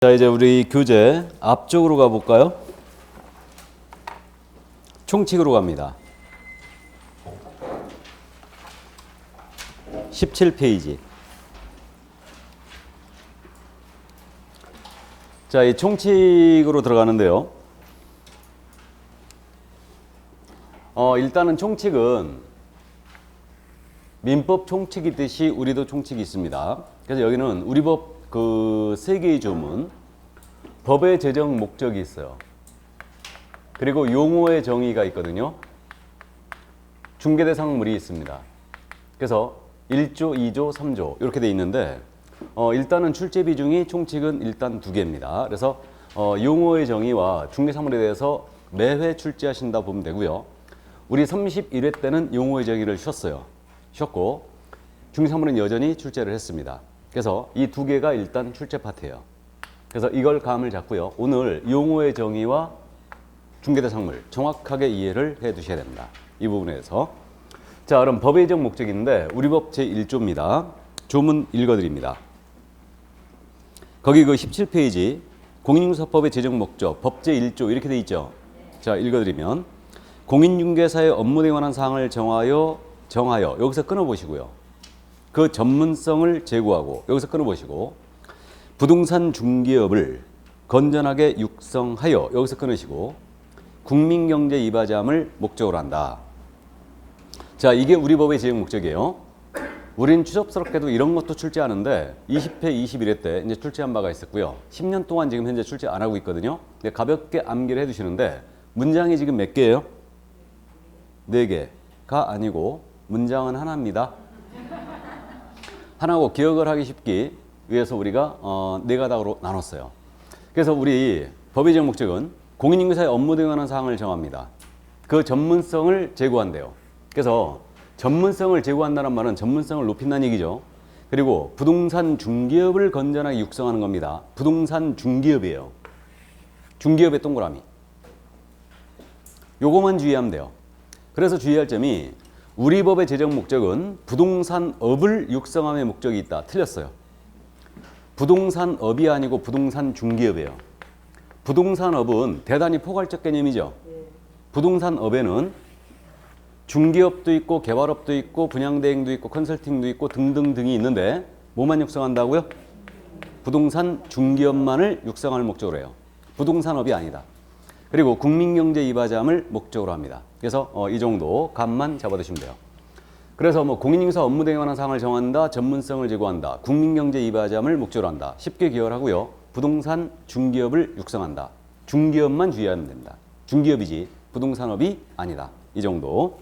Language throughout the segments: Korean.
자, 이제 우리 교재 앞쪽으로 가볼까요? 총칙으로 갑니다. 17페이지. 자, 이 총칙으로 들어가는데요. 일단은 총칙은 민법 총칙이듯이 우리도 총칙이 있습니다. 그래서 여기는 우리 법 그 세 개의 조문, 법의 제정 목적이 있어요. 그리고 용어의 정의가 있거든요. 중개대상물이 있습니다. 그래서 1조, 2조, 3조 이렇게 돼 있는데 일단은 출제 비중이 총칙은 일단 2개입니다. 그래서 용어의 정의와 중개사물에 대해서 매회 출제하신다 보면 되고요. 우리 31회 때는 용어의 정의를 쉬었고 중개사물은 여전히 출제를 했습니다. 그래서 이 2개가 일단 출제 파트예요. 그래서 이걸 감을 잡고요. 오늘 용어의 정의와 중개대상물 정확하게 이해를 해 두셔야 됩니다. 이 부분에서. 자, 그럼 법의 제정 목적인데 우리 법 제1조입니다. 조문 읽어드립니다. 거기 그 17페이지 공인중개사법의 제정 목적 법 제1조 이렇게 돼 있죠. 자, 읽어드리면 공인중개사의 업무에 관한 사항을 정하여 여기서 끊어보시고요. 그 전문성을 제고하고 여기서 끊어보시고 부동산 중개업을 건전하게 육성하여 여기서 끊으시고 국민경제 이바지함을 목적으로 한다. 자, 이게 우리 법의 제정 목적이에요. 우린 추접스럽게도 이런 것도 출제하는데 20회, 21회 때 이제 출제한 바가 있었고요. 10년 동안 지금 현재 출제 안 하고 있거든요. 근데 가볍게 암기를 해두시는데 문장이 지금 몇 개예요? 4개가 아니고 문장은 하나입니다. 하나고 기억을 하기 쉽기 위해서 우리가 4가닥으로 나눴어요. 그래서 우리 법의 제정 목적은 공인중개사의 업무 등에 관한 사항을 정합니다. 그 전문성을 제고한대요. 그래서 전문성을 제고한다는 말은 전문성을 높인다는 얘기죠. 그리고 부동산 중개업을 건전하게 육성하는 겁니다. 부동산 중개업이에요. 중개업의 동그라미. 요거만 주의하면 돼요. 그래서 주의할 점이 우리 법의 제정 목적은 부동산업을 육성함의 목적이 있다. 틀렸어요. 부동산업이 아니고 부동산 중개업이에요. 부동산업은 대단히 포괄적 개념이죠. 부동산업에는 중개업도 있고 개발업도 있고 분양대행도 있고 컨설팅도 있고 등등등이 있는데 뭐만 육성한다고요? 부동산 중개업만을 육성할 목적으로 해요. 부동산업이 아니다. 그리고 국민경제 이바지함을 목적으로 합니다. 그래서 이 정도 감만 잡아두시면 돼요. 그래서 공인중개사 업무 등에 관한 사항을 정한다, 전문성을 제고한다, 국민경제 이바지함을 목적으로 한다. 쉽게 기억을 하고요. 부동산 중개업을 육성한다. 중개업만 주의하면 됩니다. 중개업이지 부동산업이 아니다. 이 정도.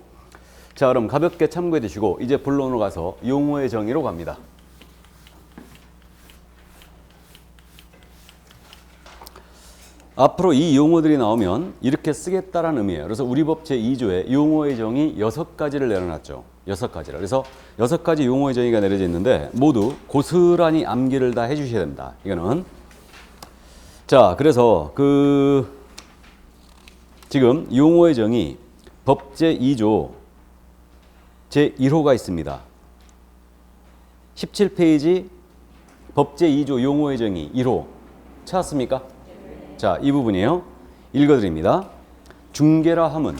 자, 그럼 가볍게 참고해 두시고 이제 본론으로 가서 용어의 정의로 갑니다. 앞으로 이 용어들이 나오면 이렇게 쓰겠다라는 의미예요. 그래서 우리 법 제2조에 용어의 정의 6가지를 내려놨죠. 6가지를. 그래서 6가지 용어의 정의가 내려져 있는데 모두 고스란히 암기를 다 해주셔야 됩니다. 이거는. 자, 그래서 지금 용어의 정의 법 제2조 제1호가 있습니다. 17페이지 법 제2조 용어의 정의 1호 찾았습니까? 자, 이 부분이에요. 읽어드립니다. 중개라 함은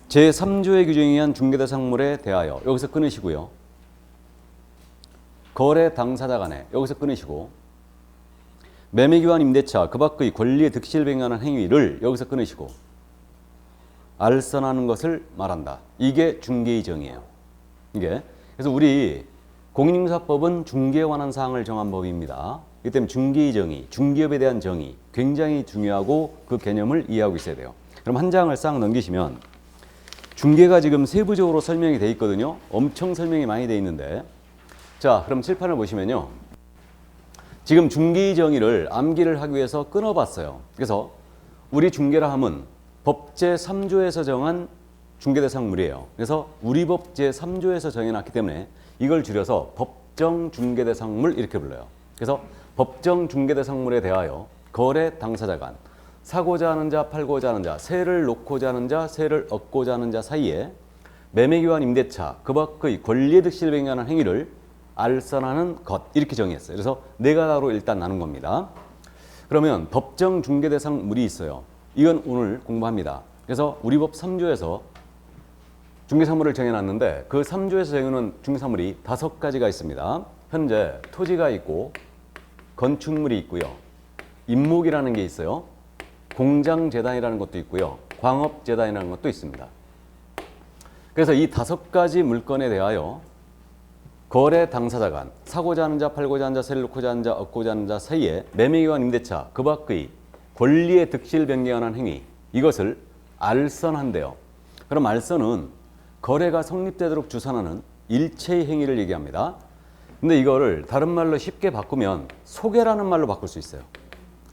제3조의 규정에 의한 중개대상물에 대하여 여기서 끊으시고요. 거래 당사자 간에 여기서 끊으시고 매매기관 임대차 그 밖의 권리의 득실을 횡하는 행위를 여기서 끊으시고 알선하는 것을 말한다. 이게 중개의 정의예요. 이게. 그래서 우리 공인중개사법은 중개에 관한 사항을 정한 법입니다. 이 때문에 중개의 정의, 중개업에 대한 정의 굉장히 중요하고 그 개념을 이해하고 있어야 돼요. 그럼 한 장을 싹 넘기시면 중개가 지금 세부적으로 설명이 돼 있거든요. 엄청 설명이 많이 돼 있는데 자, 그럼 칠판을 보시면요. 지금 중개의 정의를 암기를 하기 위해서 끊어봤어요. 그래서 우리 중개라 함은 법 제3조에서 정한 중개대상물이에요. 그래서 우리 법 제3조에서 정해놨기 때문에 이걸 줄여서 법정 중개대상물 이렇게 불러요. 그래서 법정 중개대상물에 대하여 거래 당사자 간, 사고자 하는 자, 팔고자 하는 자, 세를 놓고자 하는 자, 세를 얻고자 하는 자 사이에 매매기관 임대차, 그 밖의 권리의 득실을 횡하는 행위를 알선하는 것 이렇게 정의했어요. 그래서 4가닥으로 일단 나눈 겁니다. 그러면 법정 중개 대상물이 있어요. 이건 오늘 공부합니다. 그래서 우리 법 3조에서 중개사물을 정해놨는데 그 3조에서 정해놓은 중개사물이 5가지가 있습니다. 현재 토지가 있고 건축물이 있고요. 임목이라는 게 있어요. 공장재단이라는 것도 있고요. 광업재단이라는 것도 있습니다. 그래서 이 5가지 물건에 대하여 거래 당사자 간, 사고자 하는 자, 팔고자 하는 자, 세를 놓고자 하는 자, 얻고자 하는 자 사이에 매매기관 임대차, 그 밖의 권리의 득실 변경에 관한 행위, 이것을 알선한대요. 그럼 알선은 거래가 성립되도록 주선하는 일체의 행위를 얘기합니다. 근데 이거를 다른 말로 쉽게 바꾸면 소개라는 말로 바꿀 수 있어요.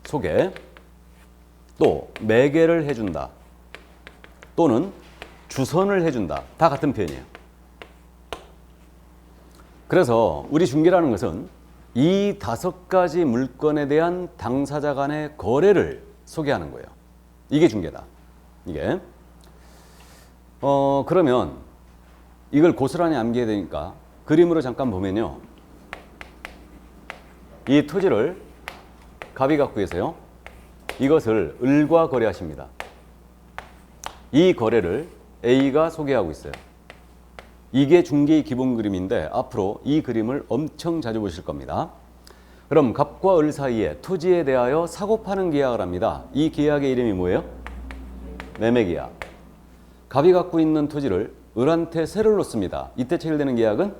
소개. 또 매개를 해준다. 또는 주선을 해준다. 다 같은 표현이에요. 그래서 우리 중개라는 것은 이 5가지 물건에 대한 당사자 간의 거래를 소개하는 거예요. 이게 중개다. 이게. 그러면 이걸 고스란히 암기해야 되니까 그림으로 잠깐 보면요. 이 토지를 갑이 갖고 계세요. 이것을 을과 거래하십니다. 이 거래를 A가 소개하고 있어요. 이게 중개의 기본 그림인데 앞으로 이 그림을 엄청 자주 보실 겁니다. 그럼 갑과 을 사이에 토지에 대하여 사고 파는 계약을 합니다. 이 계약의 이름이 뭐예요? 매매계약. 갑이 갖고 있는 토지를 을한테 세를 놓습니다. 이때 체결되는 계약은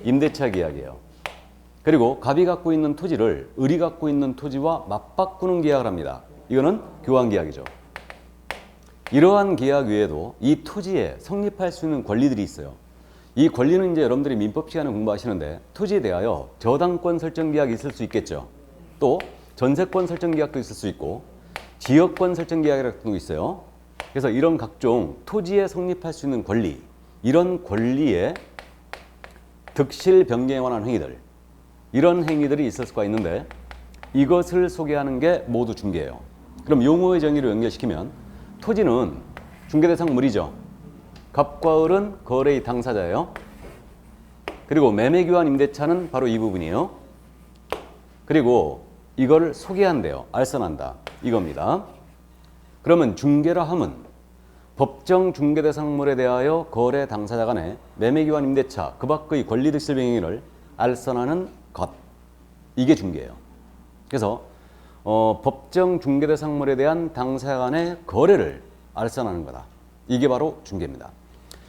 임대차 계약이에요. 그리고 갑이 갖고 있는 토지를 을이 갖고 있는 토지와 맞바꾸는 계약을 합니다. 이거는 교환 계약이죠. 이러한 계약 외에도 이 토지에 성립할 수 있는 권리들이 있어요. 이 권리는 이제 여러분들이 민법 시간에 공부하시는데 토지에 대하여 저당권 설정 계약이 있을 수 있겠죠. 또 전세권 설정 계약도 있을 수 있고 지역권 설정 계약 같은 거 있어요. 그래서 이런 각종 토지에 성립할 수 있는 권리, 이런 권리의 득실 변경에 관한 행위들, 이런 행위들이 있을 수가 있는데 이것을 소개하는 게 모두 중개예요. 그럼 용어의 정의로 연결시키면 토지는 중개 대상물이죠. 갑과 을은 거래의 당사자예요. 그리고 매매교환 임대차는 바로 이 부분이에요. 그리고 이걸 소개한대요. 알선한다. 이겁니다. 그러면 중개라 함은 법정 중개 대상물에 대하여 거래 당사자 간의 매매교환 임대차, 그 밖의 권리득실 행위를 알선하는 것. 이게 중개예요. 그래서 법정 중개 대상물에 대한 당사자 간의 거래를 알선하는 거다. 이게 바로 중개입니다.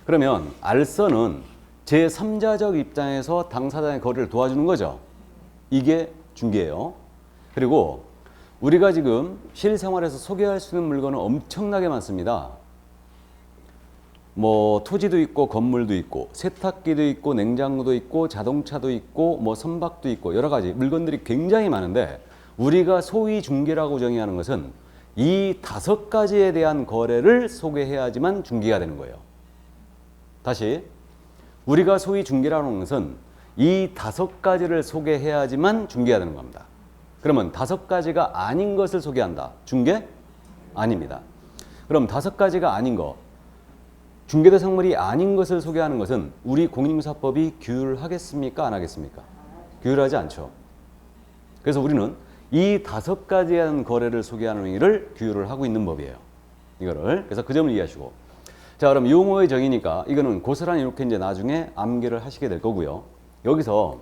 그러면 알선은 제3자적 입장에서 당사자의 거래를 도와주는 거죠. 이게 중개예요. 그리고 우리가 지금 실생활에서 소개할 수 있는 물건은 엄청나게 많습니다. 뭐 토지도 있고 건물도 있고 세탁기도 있고 냉장고도 있고 자동차도 있고 뭐 선박도 있고 여러 가지 물건들이 굉장히 많은데 우리가 소위 중개라고 정의하는 것은 이 5가지에 대한 거래를 소개해야지만 중개가 되는 거예요. 다시 우리가 소위 중개라는 것은 이 5가지를 소개해야지만 중개가 되는 겁니다. 그러면 5가지가 아닌 것을 소개한다. 중개? 아닙니다. 그럼 5가지가 아닌 것, 중개대상물이 아닌 것을 소개하는 것은 우리 공인중개사법이 규율하겠습니까? 안 하겠습니까? 규율하지 않죠. 그래서 우리는 이 5가지에 대한 거래를 소개하는 행위를 규율을 하고 있는 법이에요. 이거를. 그래서 그 점을 이해하시고. 자, 그럼 용어의 정의니까 이거는 고스란히 이렇게 이제 나중에 암기를 하시게 될 거고요. 여기서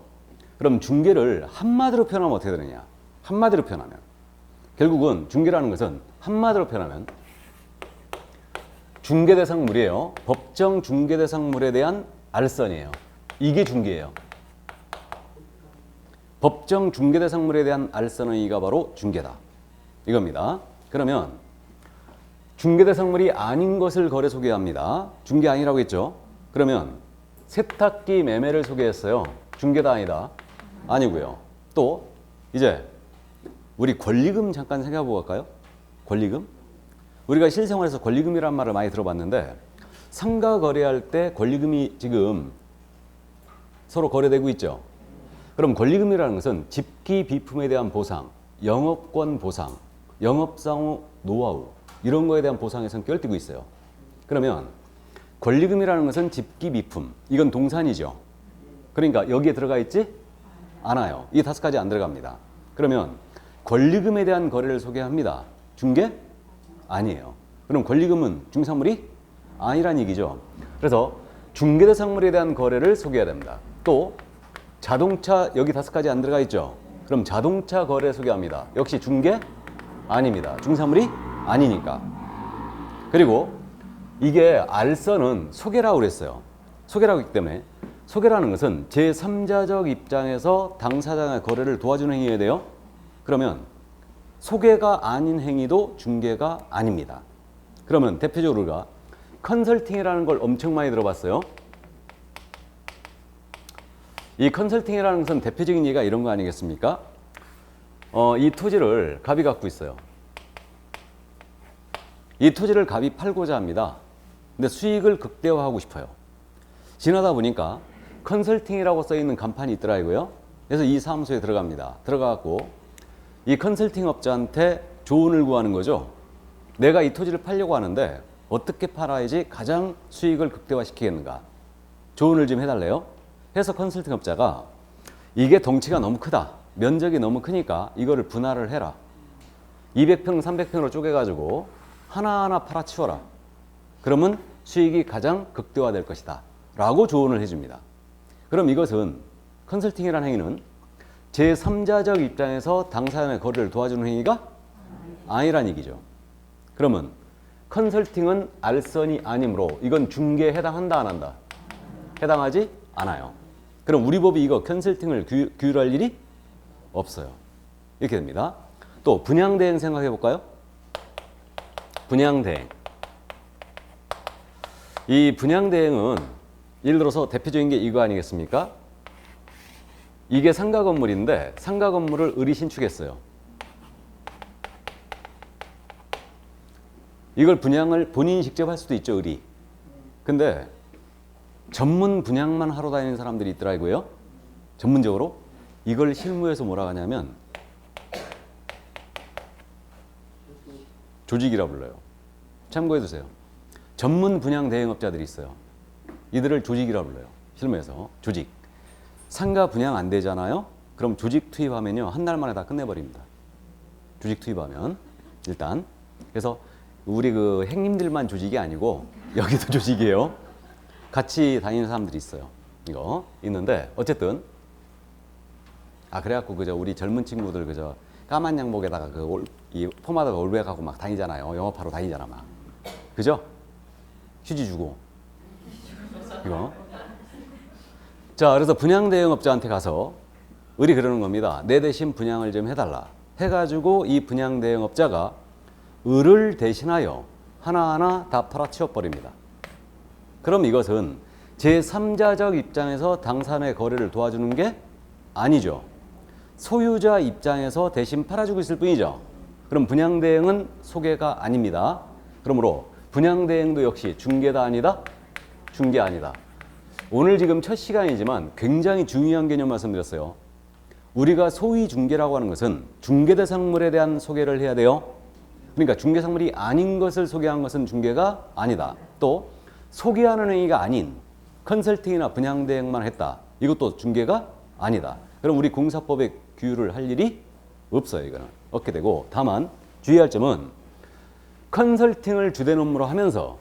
그럼 중개를 한마디로 표현하면 어떻게 되느냐? 한마디로 표현하면. 결국은 중개라는 것은 한마디로 표현하면 중개대상물이에요. 법정 중개대상물에 대한 알선이에요. 이게 중개예요. 법정 중개대상물에 대한 알선의 의의가 바로 중개다. 이겁니다. 그러면 중개대상물이 아닌 것을 거래 소개합니다. 중개 아니라고 했죠. 그러면 세탁기 매매를 소개했어요. 중개다 아니다? 아니고요. 또 이제 우리 권리금 잠깐 생각해보고 갈까요? 권리금? 우리가 실생활에서 권리금이라는 말을 많이 들어봤는데 상가 거래할 때 권리금이 지금 서로 거래되고 있죠. 그럼 권리금이라는 것은 집기 비품에 대한 보상, 영업권 보상, 영업상호 노하우 이런 거에 대한 보상에 성격을 띠고 있어요. 그러면 권리금이라는 것은 집기 비품, 이건 동산이죠. 그러니까 여기에 들어가 있지 않아요. 이 5가지 안 들어갑니다. 그러면 권리금에 대한 거래를 소개합니다. 중개? 아니에요. 그럼 권리금은 중개상물이 아니란 얘기죠. 그래서 중개대상물에 대한 거래를 소개해야 됩니다. 또 자동차 여기 5가지 안 들어가 있죠. 그럼 자동차 거래 소개합니다. 역시 중개? 아닙니다. 중개사물이 아니니까. 그리고 이게 알선은 소개라고 그랬어요. 소개라고 했기 때문에 소개라는 것은 제3자적 입장에서 당사자의 거래를 도와주는 행위여야 돼요. 그러면 소개가 아닌 행위도 중개가 아닙니다. 그러면 대표적으로 우리가 컨설팅이라는 걸 엄청 많이 들어봤어요. 이 컨설팅이라는 것은 대표적인 예가 이런 거 아니겠습니까? 이 토지를 갑이 갖고 있어요. 이 토지를 갑이 팔고자 합니다. 근데 수익을 극대화하고 싶어요. 지나다 보니까 컨설팅이라고 써있는 간판이 있더라고요. 그래서 이 사무소에 들어갑니다. 들어가고 이 컨설팅 업자한테 조언을 구하는 거죠. 내가 이 토지를 팔려고 하는데 어떻게 팔아야지 가장 수익을 극대화시키겠는가. 조언을 좀 해달래요. 해서 컨설팅 업자가 이게 덩치가 너무 크다. 면적이 너무 크니까 이거를 분할을 해라. 200평, 300평으로 쪼개가지고 하나하나 팔아치워라. 그러면 수익이 가장 극대화될 것이다. 라고 조언을 해줍니다. 그럼 이것은 컨설팅이라는 행위는 제3자적 입장에서 당사자의 거래를 도와주는 행위가 아니란 얘기죠. 그러면 컨설팅은 알선이 아니므로 이건 중개에 해당한다 안 한다? 해당하지 않아요. 그럼 우리 법이 이거 컨설팅을 규율할 일이 없어요. 이렇게 됩니다. 또 분양대행 생각해 볼까요? 분양대행. 이 분양대행은 예를 들어서 대표적인 게 이거 아니겠습니까? 이게 상가 건물인데 상가 건물을 을이 신축했어요. 이걸 분양을 본인이 직접 할 수도 있죠, 을이. 근데 전문 분양만 하러 다니는 사람들이 있더라고요. 전문적으로. 이걸 실무에서 뭐라 하냐면 조직이라 불러요. 참고해 두세요. 전문 분양 대행업자들이 있어요. 이들을 조직이라 불러요. 실무에서. 조직. 상가 분양 안 되잖아요. 그럼 조직 투입하면요. 한 달 만에 다 끝내버립니다. 조직 투입하면. 일단. 그래서 우리 그 행님들만 조직이 아니고 여기도 조직이에요. 같이 다니는 사람들이 있어요. 이거 있는데 어쨌든 그래갖고 그저 우리 젊은 친구들 그저 까만 양복에다가 이 포마드가 올백하고 막 다니잖아요. 영업하러 다니잖아 막. 그죠? 휴지 주고 이거. 자, 그래서 분양 대행업자한테 가서 을이 그러는 겁니다. 내 대신 분양을 좀 해달라. 해가지고 이 분양 대행업자가 을을 대신하여 하나하나 다 팔아치워 버립니다. 그럼 이것은 제3자적 입장에서 당사자의 거래를 도와주는 게 아니죠. 소유자 입장에서 대신 팔아주고 있을 뿐이죠. 그럼 분양대행은 소개가 아닙니다. 그러므로 분양대행도 역시 중개다 아니다? 중개 아니다. 오늘 지금 첫 시간이지만 굉장히 중요한 개념 말씀드렸어요. 우리가 소위 중개라고 하는 것은 중개대상물에 대한 소개를 해야 돼요. 그러니까 중개상물이 아닌 것을 소개한 것은 중개가 아니다. 또 소개하는 행위가 아닌 컨설팅이나 분양대행만 했다. 이것도 중개가 아니다. 그럼 우리 공사법에 규율을 할 일이 없어요. 이거는. 없게 되고 다만 주의할 점은 컨설팅을 주된 업무로 하면서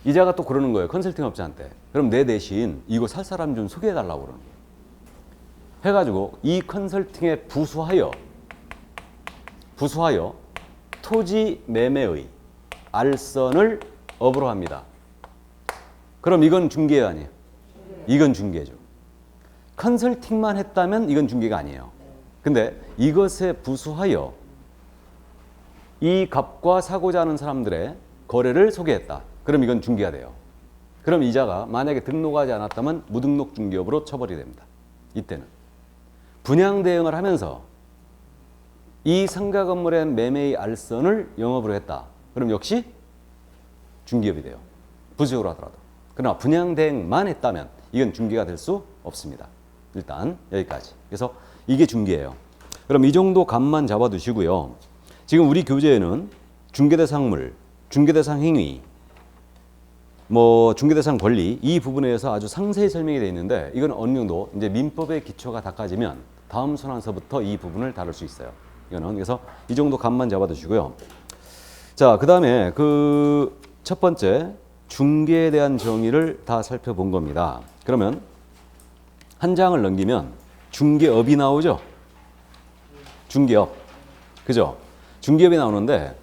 이자가 또 그러는 거예요. 컨설팅 업자한테. 그럼 내 대신 이거 살 사람 좀 소개해달라고 그러는 거예요. 해가지고 이 컨설팅에 부수하여 토지 매매의 알선을 업으로 합니다. 그럼 이건 중개 아니에요? 이건 중개죠. 컨설팅만 했다면 이건 중개가 아니에요. 근데 이것에 부수하여 이 값과 사고자 하는 사람들의 거래를 소개했다. 그럼 이건 중개가 돼요. 그럼 이자가 만약에 등록하지 않았다면 무등록 중개업으로 처벌이 됩니다. 이때는. 분양 대행을 하면서 이 상가 건물의 매매의 알선을 영업으로 했다. 그럼 역시 중개업이 돼요. 부수적으로 하더라도. 그러나 분양 대행만 했다면 이건 중개가 될 수 없습니다. 일단 여기까지. 그래서 이게 중개예요. 그럼 이 정도 감만 잡아두시고요. 지금 우리 교재에는 중개대상물, 중개대상 행위, 중개대상 권리 이 부분에 대해서 아주 상세히 설명이 되어 있는데 이건 어느 정도 이제 민법의 기초가 닦아지면 다음 순환서부터 이 부분을 다룰 수 있어요. 이거는 그래서 이 정도 감만 잡아두시고요. 자, 그 다음에 그 첫 번째 중개에 대한 정의를 다 살펴본 겁니다. 그러면 한 장을 넘기면 중개업이 나오죠. 중개업, 그죠? 중개업이 나오는데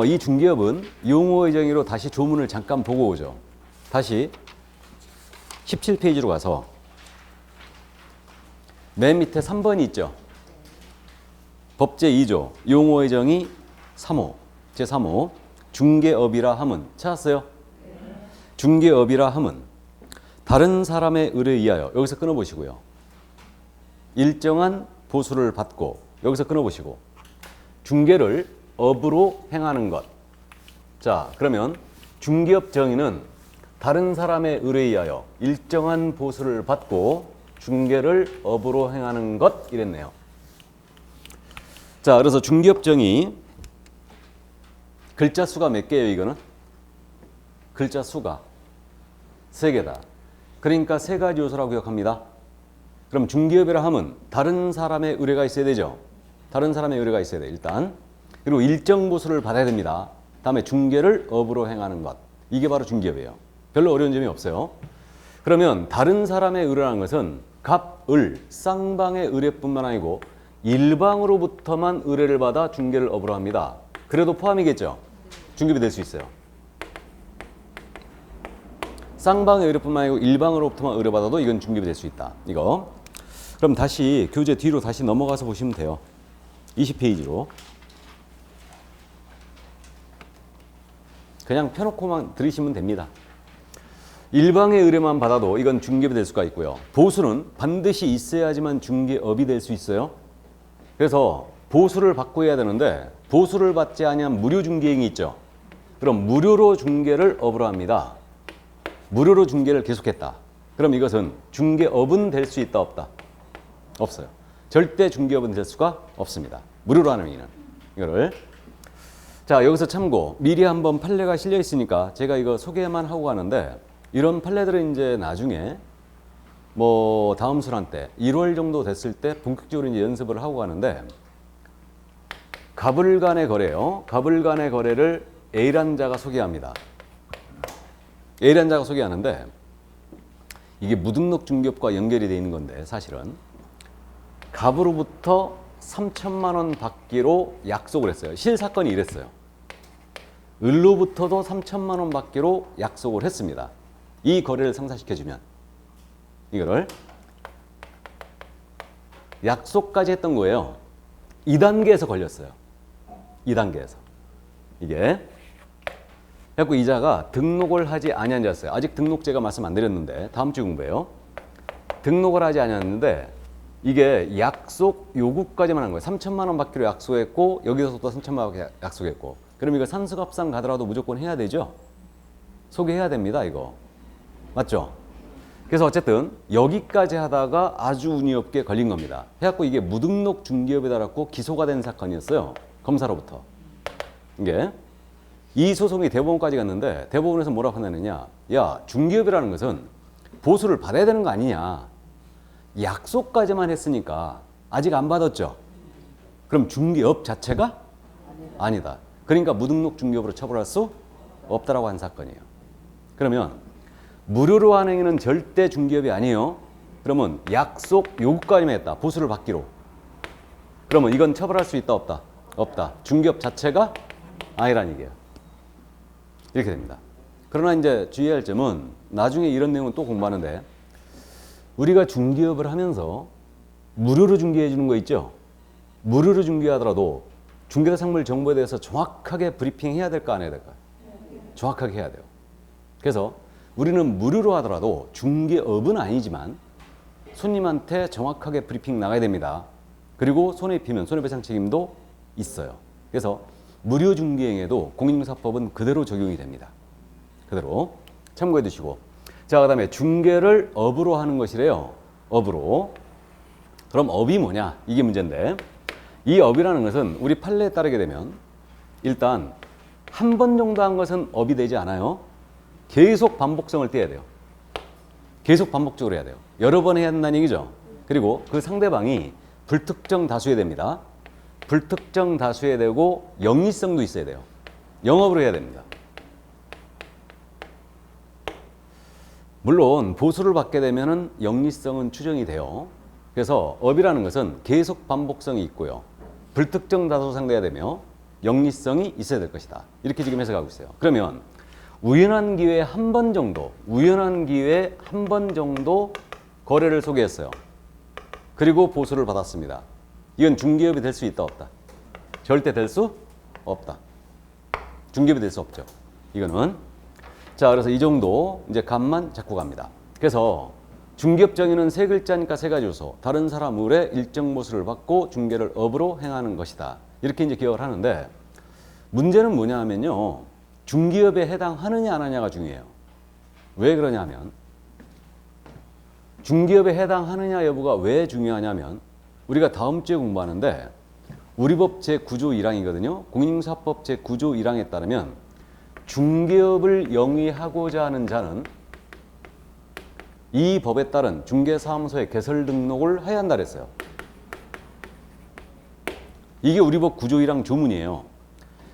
이 중개업은 용어의 정의로 다시 조문을 잠깐 보고 오죠. 다시 17페이지로 가서 맨 밑에 3번이 있죠. 법제 2조 용어의 정의 3호 제3호 중개업이라 함은 찾았어요? 중개업이라 함은 다른 사람의 의뢰에 의하여 여기서 끊어보시고요. 일정한 보수를 받고 여기서 끊어보시고 중개를 업으로 행하는 것. 자, 그러면 중개업 정의는 다른 사람의 의뢰에 의하여 일정한 보수를 받고 중개를 업으로 행하는 것 이랬네요. 자, 그래서 중개업 정의 글자 수가 몇 개예요, 이거는? 글자 수가 3개다. 그러니까 3가지 요소라고 기억합니다. 그럼 중개업이라 하면 다른 사람의 의뢰가 있어야 되죠. 다른 사람의 의뢰가 있어야 돼, 일단. 그리고 일정 보수를 받아야 됩니다. 다음에 중개를 업으로 행하는 것. 이게 바로 중개업이에요. 별로 어려운 점이 없어요. 그러면 다른 사람의 의뢰라는 것은 갑, 을, 쌍방의 의뢰뿐만 아니고 일방으로부터만 의뢰를 받아 중개를 업으로 합니다. 그래도 포함이겠죠. 중개업이 될 수 있어요. 쌍방의 의뢰뿐만 아니고 일방으로부터만 의뢰받아도 이건 중개업이 될 수 있다. 이거. 그럼 다시 교재 뒤로 다시 넘어가서 보시면 돼요. 20페이지로. 그냥 펴놓고만 들으시면 됩니다. 일방의 의뢰만 받아도 이건 중개업이 될 수가 있고요. 보수는 반드시 있어야지만 중개업이 될 수 있어요. 그래서 보수를 받고 해야 되는데 보수를 받지 아니한 무료 중개행위 있죠. 그럼 무료로 중개를 업으로 합니다. 무료로 중개를 계속했다. 그럼 이것은 중개업은 될 수 있다 없다? 없어요. 절대 중개업은 될 수가 없습니다. 무료로 하는 행위는. 이거를 자, 여기서 참고 미리 한번 판례가 실려 있으니까 제가 이거 소개만 하고 가는데 이런 판례들은 이제 나중에 뭐 다음 순환 때 1월 정도 됐을 때 본격적으로 이제 연습을 하고 가는데 갑을 간의 거래요. 갑을 간의 거래를 A라는 자가 소개합니다. A라는 자가 소개하는데 이게 무등록 중개업과 연결이 되어 있는 건데 사실은 갑으로부터 3천만 원 받기로 약속을 했어요. 실사건이 이랬어요. 을로부터도 3천만 원 받기로 약속을 했습니다. 이 거래를 성사시켜주면 이거를 약속까지 했던 거예요. 2단계에서 걸렸어요. 2단계에서. 이게 그래서 이자가 등록을 하지 아니한 자였어요. 아직 등록제가 말씀 안 드렸는데 다음 주 공부해요. 등록을 하지 아니했는데 이게 약속 요구까지만 한 거예요. 3천만 원 받기로 약속했고 여기서도 3천만 원 약속했고 그럼 이거 산수갑상 가더라도 무조건 해야 되죠. 소개해야 됩니다. 이거. 맞죠? 그래서 어쨌든 여기까지 하다가 아주 운이 없게 걸린 겁니다. 해갖고 이게 무등록 중개업에 달았고 기소가 된 사건이었어요. 검사로부터. 이게 이 소송이 대법원까지 갔는데 대법원에서 뭐라고 판단했냐. 야, 중개업이라는 것은 보수를 받아야 되는 거 아니냐. 약속까지만 했으니까 아직 안 받았죠. 그럼 중개업 자체가 아니다. 그러니까 무등록 중개업으로 처벌할 수 없다라고 한 사건이에요. 그러면 무료로 하는 행위는 절대 중개업이 아니에요. 그러면 약속 요구까지만 했다. 보수를 받기로. 그러면 이건 처벌할 수 있다 없다? 없다. 중개업 자체가 아니란 얘기예요. 이렇게 됩니다. 그러나 이제 주의해야 할 점은 나중에 이런 내용은 또 공부하는데 우리가 중개업을 하면서 무료로 중개해 주는 거 있죠? 무료로 중개하더라도 중개사 상물 정보에 대해서 정확하게 브리핑 해야 될까 안 해야 될까? 정확하게 해야 돼요. 그래서 우리는 무료로 하더라도 중개업은 아니지만 손님한테 정확하게 브리핑 나가야 됩니다. 그리고 손해 입히면 손해배상 책임도 있어요. 그래서 무료 중개행에도 공인중개사법은 그대로 적용이 됩니다. 그대로 참고해 두시고 자, 그 다음에 중개를 업으로 하는 것이래요. 업으로. 그럼 업이 뭐냐? 이게 문제인데 이 업이라는 것은 우리 판례에 따르게 되면 일단 한 번 정도 한 것은 업이 되지 않아요. 계속 반복성을 떼야 돼요. 계속 반복적으로 해야 돼요. 여러 번 해야 한다는 얘기죠. 그리고 그 상대방이 불특정 다수에 됩니다. 불특정 다수에 되고 영리성도 있어야 돼요. 영업으로 해야 됩니다. 물론 보수를 받게 되면은 영리성은 추정이 돼요. 그래서 업이라는 것은 계속 반복성이 있고요. 불특정 다수 상대가 되며 영리성이 있어야 될 것이다. 이렇게 지금 해석하고 있어요. 그러면 우연한 기회에 한 번 정도, 거래를 소개했어요. 그리고 보수를 받았습니다. 이건 중개업이 될 수 있다, 없다? 절대 될 수 없다. 중개업이 될 수 없죠. 이거는. 자, 그래서 이 정도 이제 값만 잡고 갑니다. 그래서 중개업 정의는 세 글자니까 세 가지 요소. 다른 사람 을의 일정 보수를 받고 중개를 업으로 행하는 것이다. 이렇게 이제 기억을 하는데 문제는 뭐냐 하면요. 중개업에 해당하느냐 안 하느냐가 중요해요. 왜 그러냐 하면 중개업에 해당하느냐 여부가 왜 중요하냐면 우리가 다음 주에 공부하는데 우리 법 제9조 1항이거든요. 공인중개사법 제9조 1항에 따르면 중개업을 영위하고자 하는 자는 이 법에 따른 중개사무소의 개설 등록을 해야 한다 그랬어요. 이게 우리 법 9조 1항 조문이에요.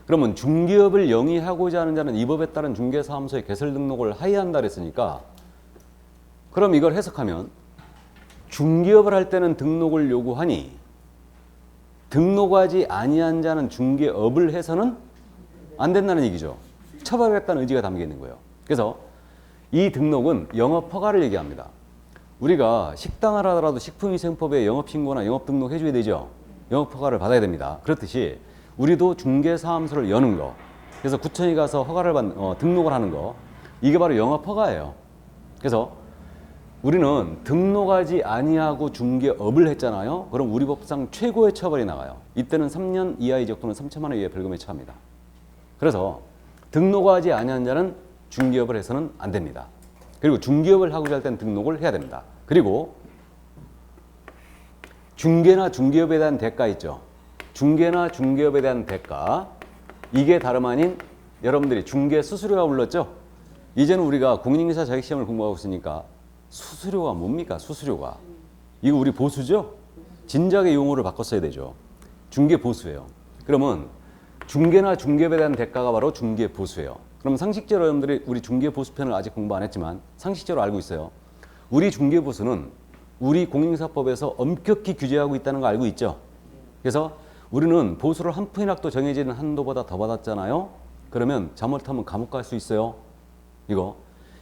그러면 중개업을 영위하고자 하는 자는 이 법에 따른 중개사무소의 개설 등록을 해야 한다 그랬으니까 그럼 이걸 해석하면 중개업을 할 때는 등록을 요구하니 등록하지 아니한 자는 중개업을 해서는 안 된다는 얘기죠. 처벌하겠다는 의지가 담겨 있는 거예요. 그래서 이 등록은 영업허가를 얘기합니다. 우리가 식당을 하더라도 식품위생법에 영업신고나 영업등록 해줘야 되죠. 영업허가를 받아야 됩니다. 그렇듯이 우리도 중개사무소를 여는 거, 그래서 구청에 가서 허가를 등록을 하는 거, 이게 바로 영업허가예요. 그래서 우리는 등록하지 아니하고 중개업을 했잖아요. 그럼 우리 법상 최고의 처벌이 나가요. 이때는 3년 이하의 적 또는 3천만 원 이하의 벌금에 처합니다. 그래서 등록하지 아니한 자는 중개업을 해서는 안 됩니다. 그리고 중개업을 하고자 할 때는 등록을 해야 됩니다. 그리고 중개나 중개업에 대한 대가 있죠. 중개나 중개업에 대한 대가, 이게 다름 아닌 여러분들이 중개 수수료가 불렀죠. 이제는 우리가 공인중개사 자격시험을 공부하고 있으니까 수수료가 뭡니까? 수수료가 이거 우리 보수죠. 진작에 용어를 바꿨어야 되죠. 중개 보수예요. 그러면 중개나 중개업에 대한 대가가 바로 중개 보수예요. 그럼 상식적으로 여러분들이 우리 중개 보수편을 아직 공부 안 했지만 상식적으로 알고 있어요. 우리 중개 보수는 우리 공인중개사법에서 엄격히 규제하고 있다는 거 알고 있죠. 그래서 우리는 보수를 한 푼이라도 정해지는 한도보다 더 받았잖아요. 그러면 잘못하면 감옥 갈 수 있어요. 이거.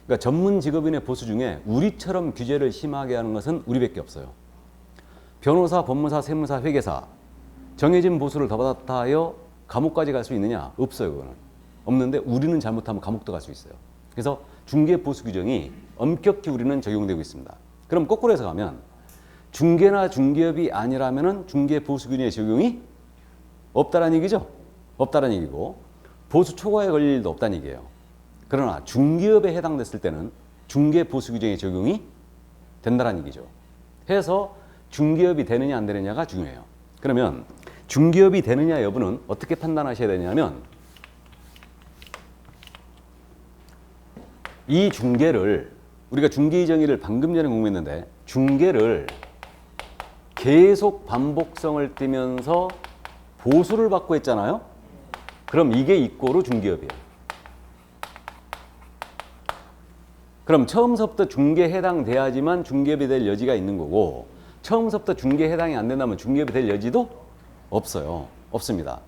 그러니까 전문 직업인의 보수 중에 우리처럼 규제를 심하게 하는 것은 우리밖에 없어요. 변호사, 법무사, 세무사, 회계사 정해진 보수를 더 받았다 하여 감옥까지 갈 수 있느냐? 없어요. 그거는. 없는데 우리는 잘못하면 감옥도 갈 수 있어요. 그래서 중개 보수 규정이 엄격히 우리는 적용되고 있습니다. 그럼 거꾸로 해서 가면 중개나 중개업이 아니라면은 중개 보수 규정의 적용이 없다는 얘기죠. 없다는 얘기고 보수 초과에 걸릴 일도 없다는 얘기예요. 그러나 중개업에 해당됐을 때는 중개 보수 규정의 적용이 된다는 얘기죠. 해서 중개업이 되느냐 안 되느냐가 중요해요. 그러면 중개업이 되느냐 여부는 어떻게 판단하셔야 되냐면 이 중개를 우리가 중개의 정의를 방금 전에 공부했는데 중개를 계속 반복성을 띠면서 보수를 받고 했잖아요. 그럼 이게 이꼬르 중개업이에요. 그럼 처음서부터 중개에 해당돼야지만 중개업이 될 여지가 있는 거고 처음서부터 중개에 해당이 안 된다면 중개업이 될 여지도 없어요. 없습니다.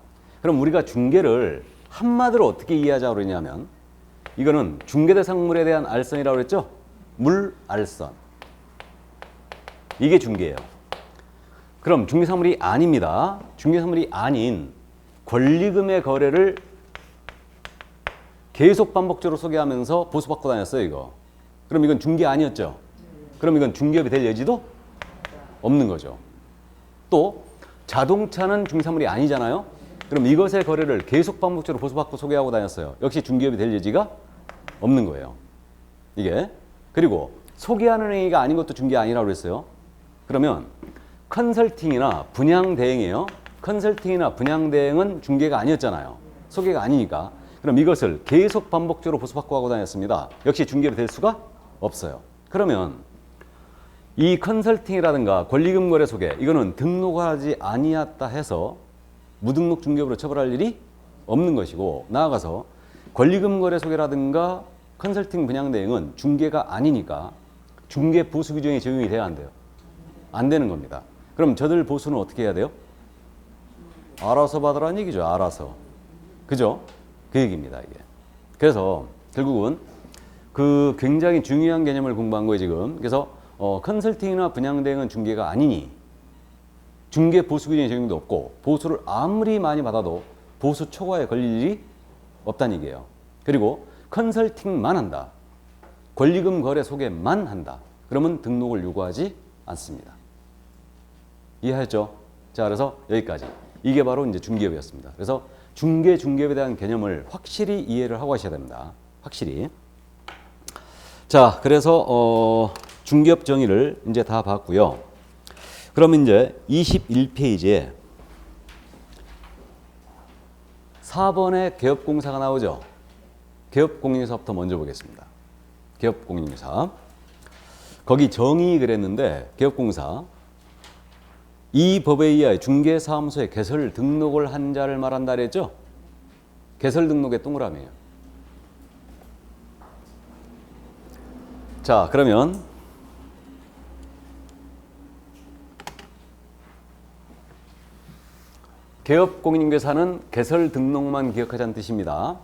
그럼 우리가 중개를 한마디로 어떻게 이해하자고 그러냐면 이거는 중개대상물에 대한 알선이라고 그랬죠? 물알선. 이게 중개예요. 그럼 중개사물이 아닙니다. 중개사물이 아닌 권리금의 거래를 계속 반복적으로 소개하면서 보수받고 다녔어요, 이거. 그럼 이건 중개 아니었죠? 그럼 이건 중개업이 될 여지도 없는 거죠. 또 자동차는 중개사물이 아니잖아요? 그럼 이것의 거래를 계속 반복적으로 보수받고 소개하고 다녔어요. 역시 중개업이 될 여지가 없는 거예요. 이게. 그리고 소개하는 행위가 아닌 것도 중개 아니라고 그랬어요. 그러면 컨설팅이나 분양 대행이에요. 컨설팅이나 분양 대행은 중개가 아니었잖아요. 소개가 아니니까. 그럼 이것을 계속 반복적으로 보수받고 하고 다녔습니다. 역시 중개업이 될 수가 없어요. 그러면 이 컨설팅이라든가 권리금 거래 소개 이거는 등록하지 아니었다 해서 무등록 중개업으로 처벌할 일이 없는 것이고, 나아가서 권리금 거래 소개라든가 컨설팅 분양 대행은 중개가 아니니까 중개 보수 규정이 적용이 돼야 안 돼요? 안 되는 겁니다. 그럼 저들 보수는 어떻게 해야 돼요? 알아서 받으라는 얘기죠. 알아서. 그죠? 그 얘기입니다, 이게. 그래서 결국은 그 굉장히 중요한 개념을 공부한 거예요, 지금. 그래서 컨설팅이나 분양 대행은 중개가 아니니 중개 보수 규정의 적용도 없고, 보수를 아무리 많이 받아도 보수 초과에 걸릴 일이 없다는 얘기예요. 그리고 컨설팅만 한다. 권리금 거래 소개만 한다. 그러면 등록을 요구하지 않습니다. 이해하셨죠? 자, 그래서 여기까지. 이게 바로 이제 중개업이었습니다. 그래서 중개업에 대한 개념을 확실히 이해를 하고 하셔야 됩니다. 확실히. 자, 그래서 중개업 정의를 이제 다 봤고요. 그러면 이제 21페이지에 4번에 개업공사가 나오죠. 개업공인사부터 먼저 보겠습니다. 개업공인사. 거기 정의 그랬는데 개업공사. 이 법에 의하여 중개사무소에 개설 등록을 한 자를 말한다 그랬죠? 개설 등록의 동그라미예요. 자, 그러면 개업공인중개사는 개설 등록만 기억하자는 뜻입니다.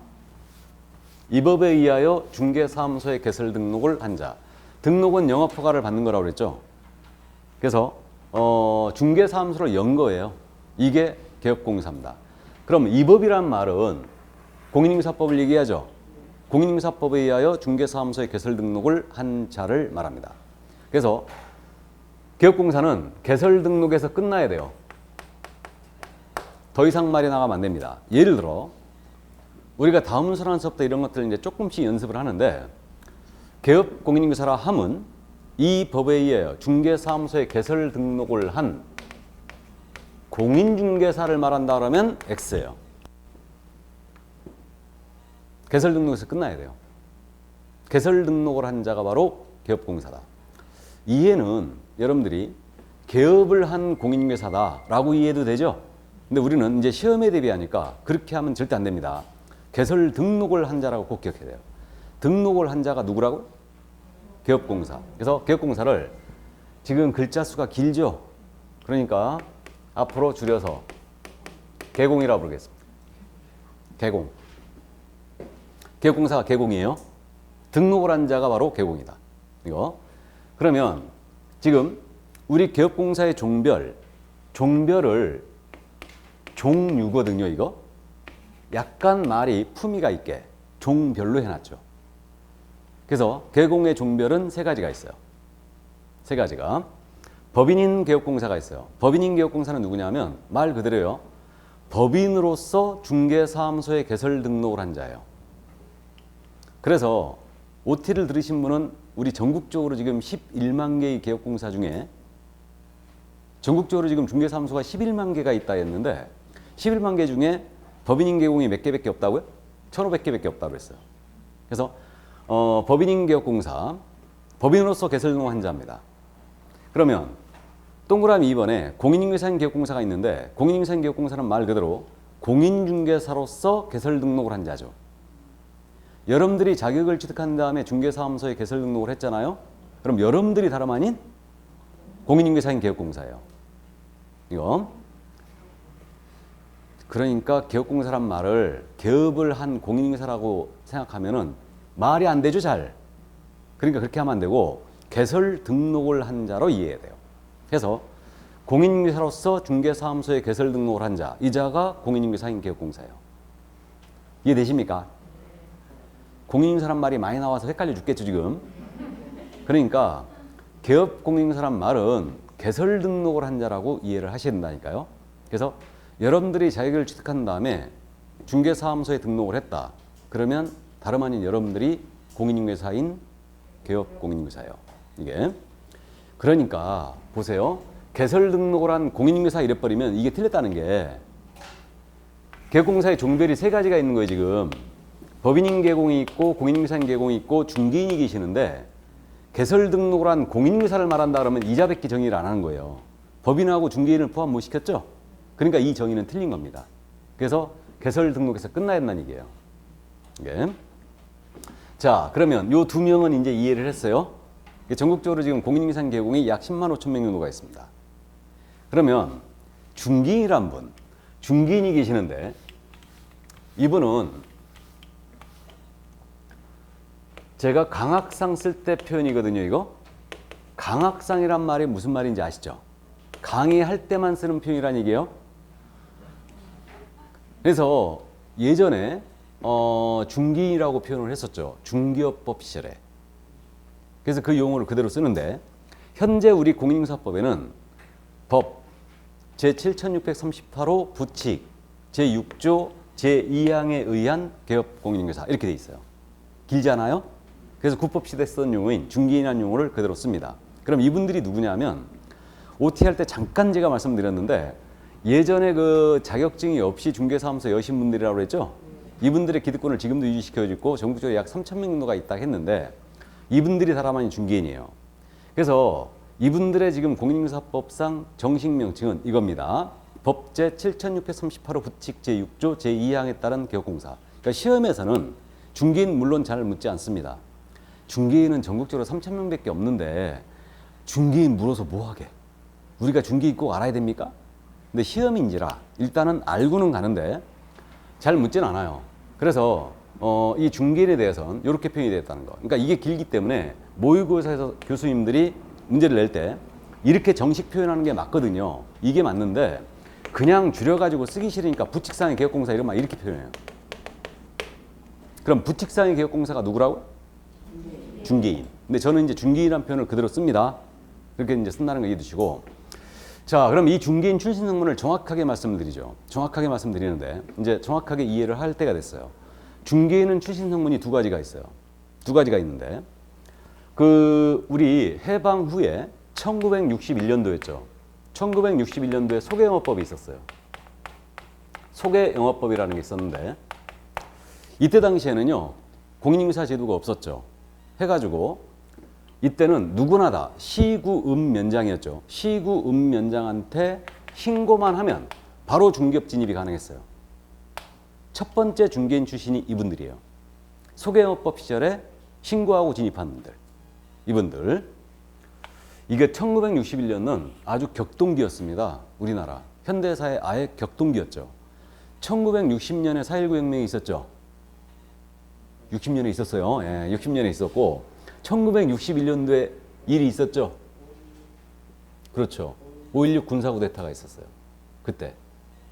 이 법에 의하여 중개사무소에 개설 등록을 한 자. 등록은 영업허가를 받는 거라고 그랬죠? 그래서 중개사무소를 연 거예요. 이게 개업공사입니다. 그럼 이 법이란 말은 공인중개사법을 얘기하죠. 공인중개사법에 의하여 중개사무소에 개설 등록을 한 자를 말합니다. 그래서 개업공사는 개설 등록에서 끝나야 돼요. 더 이상 말이 나가면 안 됩니다. 예를 들어 우리가 다음 순환서부터 이런 것들을 이제 조금씩 연습을 하는데, 개업공인중개사라 함은 이 법에 의하여 중개사무소에 개설 등록을 한 공인중개사를 말한다 그러면 X예요. 개설 등록에서 끝나야 돼요. 개설 등록을 한 자가 바로 개업공사다. 이해는 여러분들이 개업을 한 공인중개사다라고 이해도 되죠? 근데 우리는 이제 시험에 대비하니까 그렇게 하면 절대 안 됩니다. 개설 등록을 한 자라고 꼭 기억해야 돼요. 등록을 한 자가 누구라고? 개업공사. 그래서 개업공사를 지금 글자 수가 길죠? 그러니까 앞으로 줄여서 개공이라고 부르겠습니다. 개공. 개업공사가 개공이에요. 등록을 한 자가 바로 개공이다. 이거. 그러면 지금 우리 개업공사의 종별을 종류거든요, 이거. 약간 말이 품위가 있게 종별로 해놨죠. 그래서 개공의 종별은 세 가지가 있어요. 세 가지가. 법인인 개업공사가 있어요. 법인인 개업공사는 누구냐면 말 그대로요. 법인으로서 중개사무소에 개설 등록을 한 자예요. 그래서 OT를 들으신 분은 우리 전국적으로 지금 11만 개의 개업공사 중에 전국적으로 지금 중개사무소가 11만 개가 있다 했는데 11만 개 중에 법인인 개공이 몇 개밖에 없다고요? 1,500개밖에 없다고 했어요. 그래서 법인인 개업공사, 법인으로서 개설 등록 한 자입니다. 그러면 동그라미 2번에 공인중개사인 개업공사가 있는데, 공인중개사인 개업공사는 말 그대로 공인중개사로서 개설 등록을 한 자죠. 여러분들이 자격을 취득한 다음에 중개사무소에 개설 등록을 했잖아요. 그럼 여러분들이 다름 아닌 공인중개사인 개업공사예요. 이거. 그러니까 개업공사란 말을 개업을 한 공인중개사라고 생각하면은 말이 안 되죠, 잘. 그러니까 그렇게 하면 안 되고 개설 등록을 한 자로 이해해야 돼요. 그래서 공인중개사로서 중개사무소에 개설 등록을 한 자, 이 자가 공인중개사인 개업공사예요. 이해되십니까? 공인중개사란 말이 많이 나와서 헷갈려 죽겠죠, 지금. 그러니까 개업공인중개사란 말은 개설 등록을 한 자라고 이해를 하셔야 된다니까요. 그래서 여러분들이 자격을 취득한 다음에 중개사무소에 등록을 했다. 그러면 다름 아닌 여러분들이 공인중개사인 개업공인중개사예요. 이게. 그러니까 보세요. 개설 등록을 한 공인중개사 이래버리면 이게 틀렸다는 게, 개업공사의 종별이 세 가지가 있는 거예요, 지금. 법인인 개공이 있고 공인중개사인 개공이 있고 중개인이 계시는데, 개설 등록을 한 공인중개사를 말한다 그러면 이자백기 정의를 안 하는 거예요. 법인하고 중개인을 포함 못 시켰죠? 그러니까 이 정의는 틀린 겁니다. 그래서 개설 등록에서 끝나야 된다는 얘기예요. 예. 자, 그러면 요 두 명은 이제 이해를 했어요. 전국적으로 지금 공인중개사 개공이 약 10만 5천 명 정도가 있습니다. 그러면 중개인이란 분, 중개인이 계시는데 이분은 제가 강학상 쓸 때 표현이거든요. 이거 강학상이란 말이 무슨 말인지 아시죠? 강의할 때만 쓰는 표현이란 얘기예요. 그래서 예전에 중개인이라고 표현을 했었죠. 중개업법 시절에. 그래서 그 용어를 그대로 쓰는데 현재 우리 공인중개사법에는 법 제7638호 부칙 제6조 제2항에 의한 개업공인중개사 이렇게 돼 있어요. 길지 않아요? 그래서 국법시대에 쓰던 용어인 중개인이라는 용어를 그대로 씁니다. 그럼 이분들이 누구냐면 OT 할 때 잠깐 제가 말씀드렸는데 예전에 그 자격증이 없이 중개사무소 여신 분들이라고 그랬죠? 이분들의 기득권을 지금도 유지시켜주고 있고 전국적으로 약 3천 명 정도가 있다고 했는데 이분들이 다라만이 중개인이에요. 그래서 이분들의 지금 공인중개사법상 정식 명칭은 이겁니다. 법 제7638호 부칙 제6조 제2항에 따른 개업공사. 그러니까 시험에서는 중개인 물론 잘 묻지 않습니다. 중개인은 전국적으로 3천 명밖에 없는데 중개인 물어서 뭐하게? 우리가 중개인 꼭 알아야 됩니까? 근데 시험인지라 일단은 알고는 가는데 잘 묻진 않아요. 그래서 이 중개인에 대해서는 이렇게 표현이 되었다는 거. 그러니까 이게 길기 때문에 모의고사에서 교수님들이 문제를 낼 때 이렇게 정식 표현하는 게 맞거든요. 이게 맞는데 그냥 줄여가지고 쓰기 싫으니까 부칙상의 개업공사 이런 말 이렇게 표현해요. 그럼 부칙상의 개업공사가 누구라고? 중개인. 근데 저는 이제 중개인이라는 표현을 그대로 씁니다. 그렇게 이제 쓴다는 거 이해해 두시고. 자, 그럼 이 중개인 출신 성분을 정확하게 말씀드리죠. 정확하게 말씀드리는데 이제 정확하게 이해를 할 때가 됐어요. 중개인은 출신 성분이 두 가지가 있어요. 두 가지가 있는데 그 우리 해방 후에 1961년도였죠. 1961년도에 소개영업법이 있었어요. 소개영업법이라는 게 있었는데 이때 당시에는요 공인중개사 제도가 없었죠. 해가지고 이때는 누구나 다 시구읍면장이었죠. 시구읍면장한테 신고만 하면 바로 중개업 진입이 가능했어요. 첫 번째 중개인 출신이 이분들이에요. 소개영업법 시절에 신고하고 진입한 분들. 이분들. 이게 1961년은 아주 격동기였습니다. 우리나라. 현대사의 아예 격동기였죠. 1960년에 4.19 혁명이 있었죠. 60년에 있었어요. 예, 60년에 있었고 1961년도에 일이 있었죠. 그렇죠. 5.16 군사구데타가 있었어요. 그때.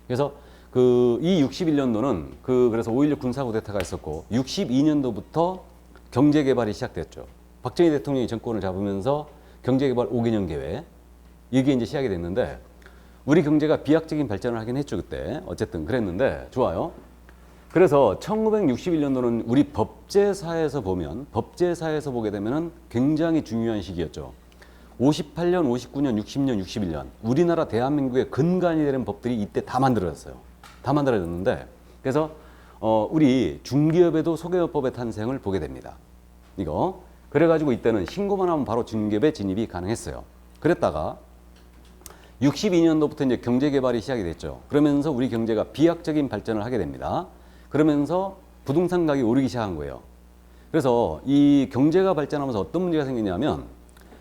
그래서 이 61년도는 그래서 5.16 군사구데타가 있었고 62년도부터 경제개발이 시작됐죠. 박정희 대통령이 정권을 잡으면서 경제개발 5개년 계획 이게 이제 시작이 됐는데 우리 경제가 비약적인 발전을 하긴 했죠 그때. 어쨌든 그랬는데 좋아요. 그래서 1961년도는 우리 법제사에서 보게 되면은 굉장히 중요한 시기였죠. 58년, 59년, 60년, 61년 우리나라 대한민국의 근간이 되는 법들이 이때 다 만들어졌어요. 다 만들어졌는데 그래서 우리 중기업에도 소개업법의 탄생을 보게 됩니다. 이거 그래가지고 이때는 신고만 하면 바로 중기업에 진입이 가능했어요. 그랬다가 62년도부터 이제 경제개발이 시작이 됐죠. 그러면서 우리 경제가 비약적인 발전을 하게 됩니다. 그러면서 부동산 가격이 오르기 시작한 거예요. 그래서 이 경제가 발전하면서 어떤 문제가 생기냐면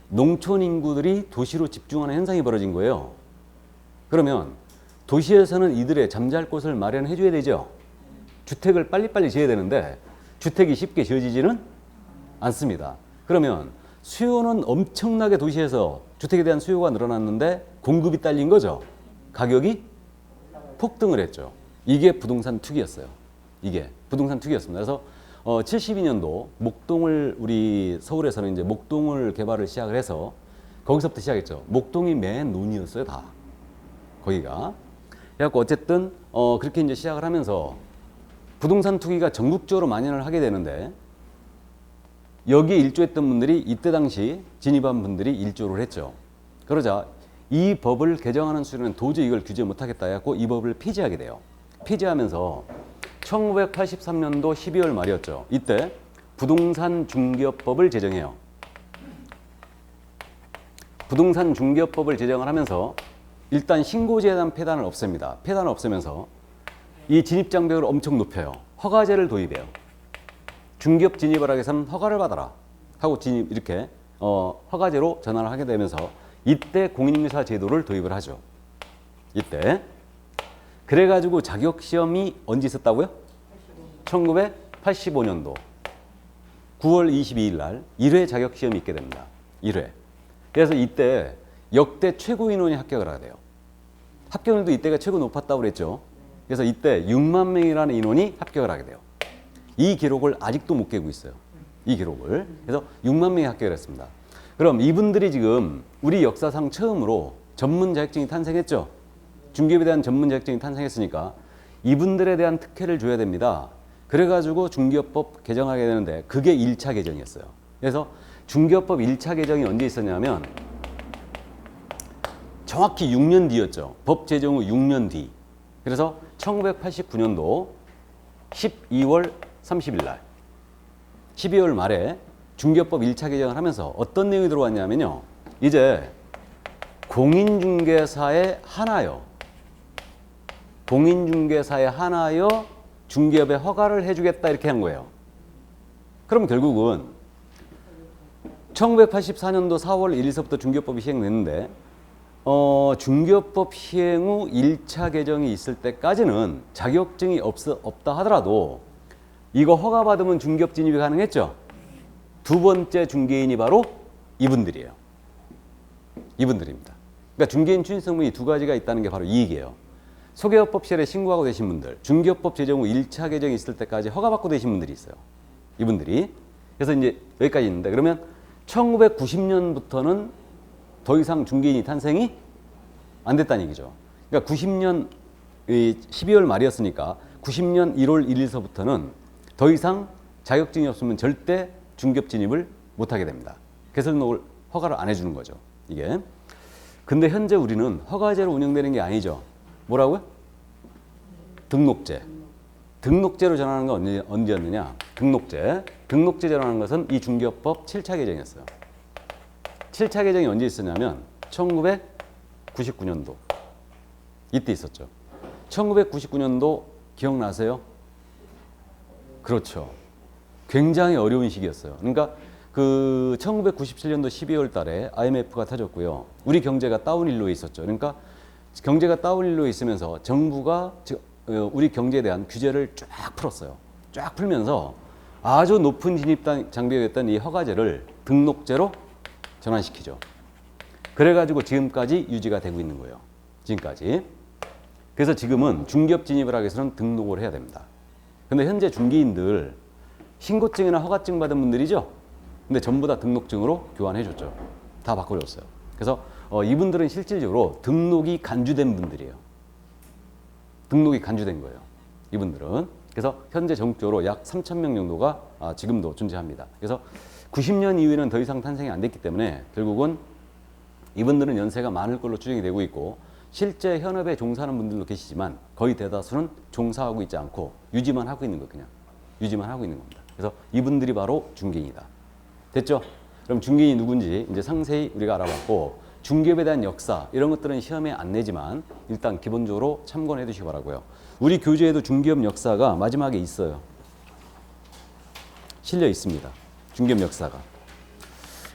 농촌 인구들이 도시로 집중하는 현상이 벌어진 거예요. 그러면 도시에서는 이들의 잠잘 곳을 마련해 줘야 되죠. 주택을 빨리빨리 지어야 되는데 주택이 쉽게 지어지지는 않습니다. 그러면 수요는 엄청나게 도시에서 주택에 대한 수요가 늘어났는데 공급이 딸린 거죠. 가격이 폭등을 했죠. 이게 부동산 투기였어요. 이게 부동산 투기였습니다. 그래서 72년도 목동을 우리 서울에서는 이제 목동을 개발을 시작을 해서 거기서부터 시작했죠. 목동이 맨 논이었어요, 다. 거기가. 그래갖고 어쨌든 그렇게 이제 시작을 하면서 부동산 투기가 전국적으로 만연을 하게 되는데 여기에 일조했던 분들이 이때 당시 진입한 분들이 일조를 했죠. 그러자 이 법을 개정하는 수준은 도저히 이걸 규제 못하겠다 해갖고 이 법을 폐지하게 돼요. 폐지하면서 1983년도 12월 말이었죠. 이때 부동산 중개업법을 제정해요. 부동산 중개업법을 제정을 하면서 일단 신고제한 폐단을 없앱니다. 폐단을 없애면서 이 진입장벽을 엄청 높여요. 허가제를 도입해요. 중개업 진입을 하기 위해서는 허가를 받아라 하고 진입 이렇게 허가제로 전환을 하게 되면서 이때 공인중개사 제도를 도입을 하죠. 이때 그래가지고 자격시험이 언제 있었다고요? 1985년도 9월 22일 날 1회 자격시험이 있게 됩니다. 1회. 그래서 이때 역대 최고 인원이 합격을 하게 돼요. 합격률도 이때가 최고 높았다고 그랬죠. 그래서 이때 6만 명이라는 인원이 합격을 하게 돼요. 이 기록을 아직도 못 깨고 있어요. 이 기록을. 그래서 6만 명이 합격을 했습니다. 그럼 이분들이 지금 우리 역사상 처음으로 전문 자격증이 탄생했죠. 중개업에 대한 전문 자격증이 탄생했으니까 이분들에 대한 특혜를 줘야 됩니다. 그래가지고 중개업법 개정하게 되는데 그게 1차 개정이었어요. 그래서 중개업법 1차 개정이 언제 있었냐면 정확히 6년 뒤였죠. 법 제정 후 6년 뒤. 그래서 1989년도 12월 30일 날 12월 말에 중개업법 1차 개정을 하면서 어떤 내용이 들어왔냐면요. 이제 공인중개사의 하나요. 공인중개사의 하나여 중개업에 허가를 해주겠다 이렇게 한 거예요. 그럼 결국은 1984년도 4월 1일서부터 중개업법이 시행됐는데 중개업법 시행 후 1차 개정이 있을 때까지는 자격증이 없다 하더라도 이거 허가받으면 중개업 진입이 가능했죠. 두 번째 중개인이 바로 이분들이에요. 이분들입니다. 그러니까 중개인 추진성분이 두 가지가 있다는 게 바로 이 얘기예요. 소개업법 시절에 신고하고 되신 분들, 중개업법 제정 후 1차 개정이 있을 때까지 허가받고 되신 분들이 있어요. 이분들이. 그래서 이제 여기까지 있는데 그러면 1990년부터는 더 이상 중개인이 탄생이 안 됐다는 얘기죠. 그러니까 90년 12월 말이었으니까 90년 1월 1일서부터는 더 이상 자격증이 없으면 절대 중개업 진입을 못하게 됩니다. 그래서 허가를 안 해주는 거죠. 이게. 근데 현재 우리는 허가제로 운영되는 게 아니죠. 뭐라고요? 등록제. 등록제로 전환하는 건 언제였느냐? 등록제. 등록제 전환하는 것은 이 중개업법 7차 개정이었어요. 7차 개정이 언제 있었냐면 1999년도. 이때 있었죠. 1999년도 기억나세요? 그렇죠. 굉장히 어려운 시기였어요. 그러니까 그 1997년도 12월 달에 IMF가 터졌고요. 우리 경제가 다운힐로에 있었죠. 그러니까 경제가 다운힐로에 있으면서 정부가 우리 경제에 대한 규제를 쫙 풀었어요. 쫙 풀면서 아주 높은 진입 장벽이었던 이 허가제를 등록제로 전환시키죠. 그래가지고 지금까지 유지가 되고 있는 거예요. 지금까지. 그래서 지금은 중개업 진입을 하기 위해서는 등록을 해야 됩니다. 근데 현재 중개인들 신고증이나 허가증 받은 분들이죠. 근데 전부 다 등록증으로 교환해 줬죠. 다 바꿔줬어요. 그래서 이분들은 실질적으로 등록이 간주된 분들이에요. 등록이 간주된 거예요. 이분들은. 그래서 현재 전국적으로 약 3,000명 정도가 지금도 존재합니다. 그래서 90년 이후에는 더 이상 탄생이 안 됐기 때문에 결국은 이분들은 연세가 많을 걸로 추정이 되고 있고 실제 현업에 종사하는 분들도 계시지만 거의 대다수는 종사하고 있지 않고 유지만 하고 있는 거예요. 그냥 유지만 하고 있는 겁니다. 그래서 이분들이 바로 중개인이다. 됐죠? 그럼 중개인이 누군지 이제 상세히 우리가 알아봤고 중개업에 대한 역사 이런 것들은 시험에 안 내지만 일단 기본적으로 참고해 두시기 바라고요. 우리 교재에도 중개업 역사가 마지막에 있어요. 실려 있습니다. 중개업 역사가.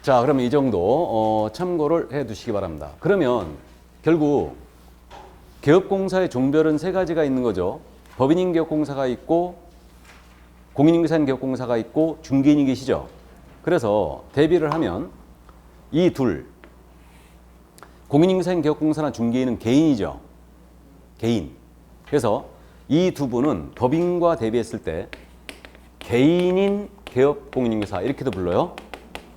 자, 그러면 이 정도 참고를 해 두시기 바랍니다. 그러면 결국 개업공사의 종별은 세 가지가 있는 거죠. 법인인 개업공사가 있고 공인인계사인 개업공사가 있고 중개인이 계시죠. 그래서 대비를 하면 이 둘 공인인계사인 개업공사나 중개인은 개인이죠. 개인. 그래서 이 두 분은 법인과 대비했을 때 개인인 개업공인인계사 이렇게도 불러요.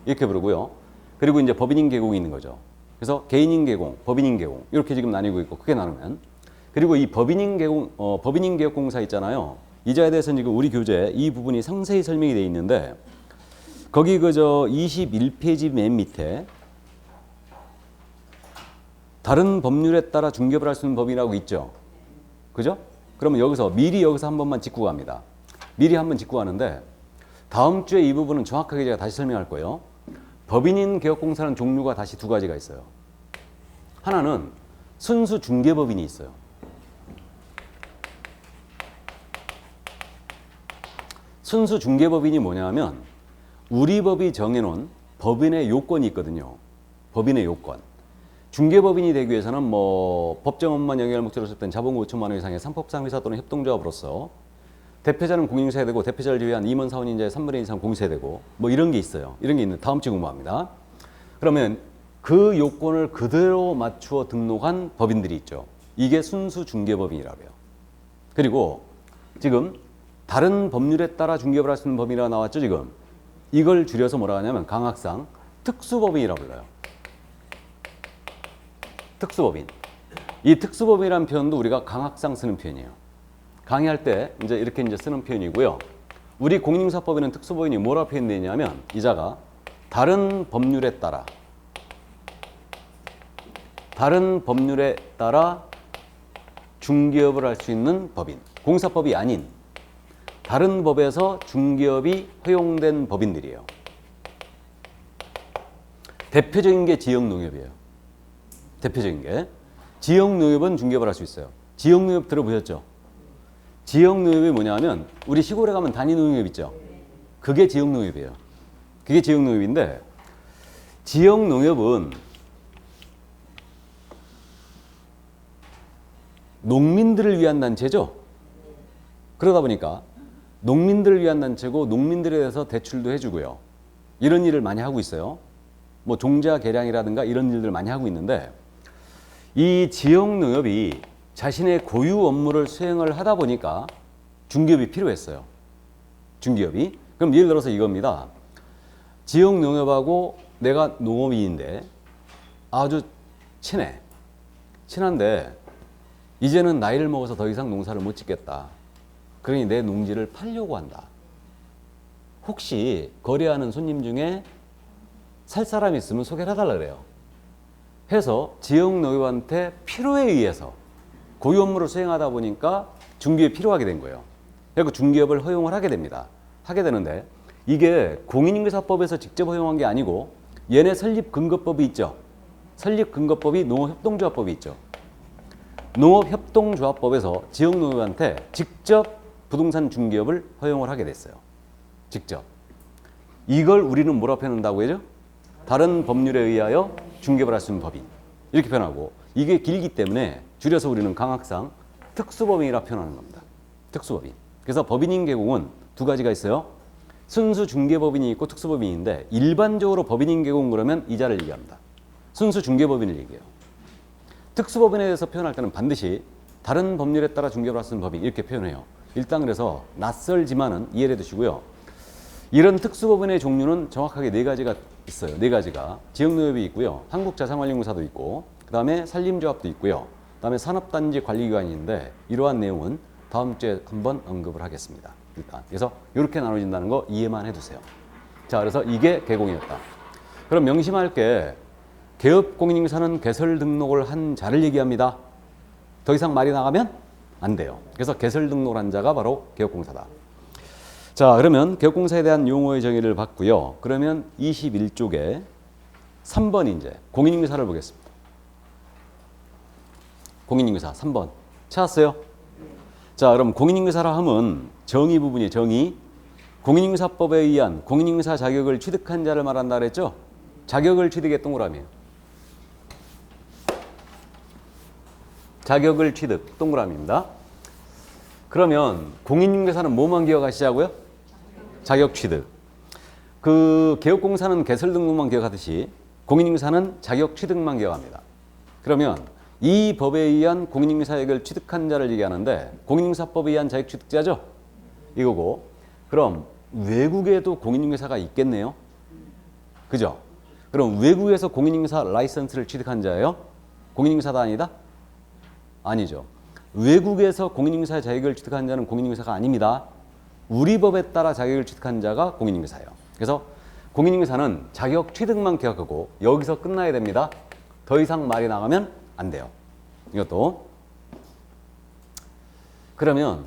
이렇게 부르고요. 그리고 이제 법인인 개공이 있는 거죠. 그래서 개인인 개공, 법인인 개공 이렇게 지금 나뉘고 있고 크게 나누면 그리고 이 법인인 개공, 법인인 개업공사 있잖아요. 이 자에 대해서는 지금 우리 교재에 이 부분이 상세히 설명이 되어 있는데 거기 그저 21페이지 맨 밑에 다른 법률에 따라 중개업을 할 수 있는 법이라고 있죠. 그죠? 그러면 여기서 미리 여기서 한 번만 짚고 갑니다. 미리 한 번 짚고 가는데 다음 주에 이 부분은 정확하게 제가 다시 설명할 거예요. 법인인 개업공사는 종류가 다시 두 가지가 있어요. 하나는 순수 중개법인이 있어요. 순수 중개법인이 뭐냐면 우리 법이 정해놓은 법인의 요건이 있거든요. 법인의 요건. 중개법인이 되기 위해서는 뭐 법정 업무만 영위할 목적으로 설정된 자본 5천만 원 이상의 상법상 회사 또는 협동조합으로서 대표자는 공인중개사야 되고 대표자를 제외한 임원 사원인자의 3분의 1 이상 공시해야 되고 뭐 이런 게 있어요. 이런 게 있는 다음 주 공부합니다. 그러면 그 요건을 그대로 맞추어 등록한 법인들이 있죠. 이게 순수 중개법인이라고 해요. 그리고 지금 다른 법률에 따라 중개업을 할 수 있는 법인이라고 나왔죠. 지금 이걸 줄여서 뭐라 하냐면 강학상 특수법인이라고 불러요. 특수법인. 이 특수법인이라는 표현도 우리가 강학상 쓰는 표현이에요. 강의할 때 이제 이렇게 이제 쓰는 표현이고요. 우리 공인중개사법에는 특수법인이 뭐라 표현되어 있냐면 이자가 다른 법률에 따라 중개업을 할 수 있는 법인. 공사법이 아닌 다른 법에서 중개업이 허용된 법인들이에요. 대표적인 게 지역농협이에요. 대표적인 게. 지역농협은 중개업을 할 수 있어요. 지역농협 들어보셨죠? 지역농협이 뭐냐면 우리 시골에 가면 단위농협 있죠? 그게 지역농협이에요. 그게 지역농협인데 지역농협은 농민들을 위한 단체죠? 그러다 보니까 농민들을 위한 단체고 농민들에 대해서 대출도 해주고요. 이런 일을 많이 하고 있어요. 뭐 종자 개량이라든가 이런 일들을 많이 하고 있는데 이 지역농협이 자신의 고유 업무를 수행을 하다 보니까 중개업이 필요했어요. 중개업이. 그럼 예를 들어서 이겁니다. 지역농협하고 내가 농업인인데 아주 친한데 이제는 나이를 먹어서 더 이상 농사를 못 짓겠다. 그러니 내 농지를 팔려고 한다. 혹시 거래하는 손님 중에 살 사람이 있으면 소개를 해달라 그래요. 해서 지역농협한테 필요에 의해서 고유 업무를 수행하다 보니까 중개업이 필요하게 된 거예요. 그리고 중개업을 허용을 하게 됩니다. 하게 되는데 이게 공인중개사법에서 직접 허용한 게 아니고 얘네 설립근거법이 있죠. 설립근거법이 농업협동조합법이 있죠. 농업협동조합법에서 지역농협한테 직접 부동산 중개업을 허용을 하게 됐어요. 직접. 이걸 우리는 뭐라 표현한다고 해죠? 다른 법률에 의하여 중개업을 할 수 있는 법인. 이렇게 표현하고 이게 길기 때문에 줄여서 우리는 강학상 특수법인이라 표현하는 겁니다. 특수법인. 그래서 법인인 계공은 두 가지가 있어요. 순수 중개법인이 있고 특수법인인데 일반적으로 법인인 계공 그러면 이자를 얘기합니다. 순수 중개법인을 얘기해요. 특수법인에 대해서 표현할 때는 반드시 다른 법률에 따라 중개업을 할 수 있는 법인 이렇게 표현해요. 일단 그래서 낯설지만은 이해를 해두시고요. 이런 특수법인의 종류는 정확하게 네 가지가 있어요. 네 가지가. 지역농협이 있고요. 한국자산관리공사도 있고 그 다음에 산림조합도 있고요. 그 다음에 산업단지 관리기관인데 이러한 내용은 다음 주에 한번 언급을 하겠습니다. 일단. 그래서 이렇게 나눠진다는 거 이해만 해두세요. 자, 그래서 이게 개공이었다. 그럼 명심할 게 개업공인중개사는 개설 등록을 한 자를 얘기합니다. 더 이상 말이 나가면 안 돼요. 그래서 개설 등록을 한 자가 바로 개업공사다. 자, 그러면 개업공사에 대한 용어의 정의를 봤고요. 그러면 21쪽에 3번 이제 공인중개사를 보겠습니다. 공인중개사 3번 찾았어요? 자, 그럼 공인중개사라 하면 정의 부분이 정의. 공인중개사법에 의한 공인중개사 자격을 취득한 자를 말한다 그랬죠? 자격을 취득의 동그라미예요. 자격을 취득 동그라미입니다. 그러면 공인중개사는 뭐만 기억하시자고요? 자격 취득. 그 개업공사는 개설 등록만 기억하듯이 공인중개사는 자격 취득만 기억합니다. 그러면 이 법에 의한 공인중개사 자격을 취득한 자를 얘기하는데 공인중개사법에 의한 자격 취득자죠? 이거고. 그럼 외국에도 공인중개사가 있겠네요. 그죠? 그럼 외국에서 공인중개사 라이선스를 취득한 자예요? 공인중개사다 아니다? 아니죠. 외국에서 공인중개사 자격을 취득한 자는 공인중개사가 아닙니다. 우리 법에 따라 자격을 취득한 자가 공인중개사예요. 그래서 공인중개사는 자격 취득만 기억하고 여기서 끝나야 됩니다. 더 이상 말이 나가면 안 돼요. 이것도. 그러면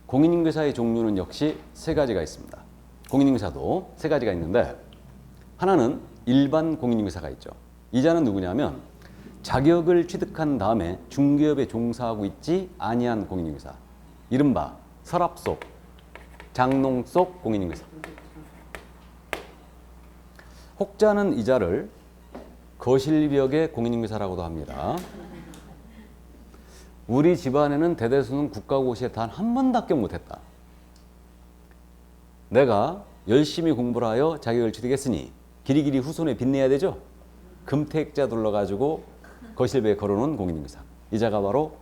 공인중개사의 종류는 역시 세 가지가 있습니다. 공인중개사도 세 가지가 있는데 하나는 일반 공인중개사가 있죠. 이 자는 누구냐면 자격을 취득한 다음에 중개업에 종사하고 있지 아니한 공인중개사. 이른바 서랍 속, 장롱 속 공인중개사. 혹자는 이 자를 거실벽의 공인중개사라고도 합니다. 우리 집안에는 대대손은 국가고시에 단 한 번도 합격 못했다. 내가 열심히 공부를 하여 자격을 취득했으니 길이길이 후손에 빚내야 되죠. 금태액자 둘러가지고 거실벽에 걸어놓은 공인중개사. 이 자가 바로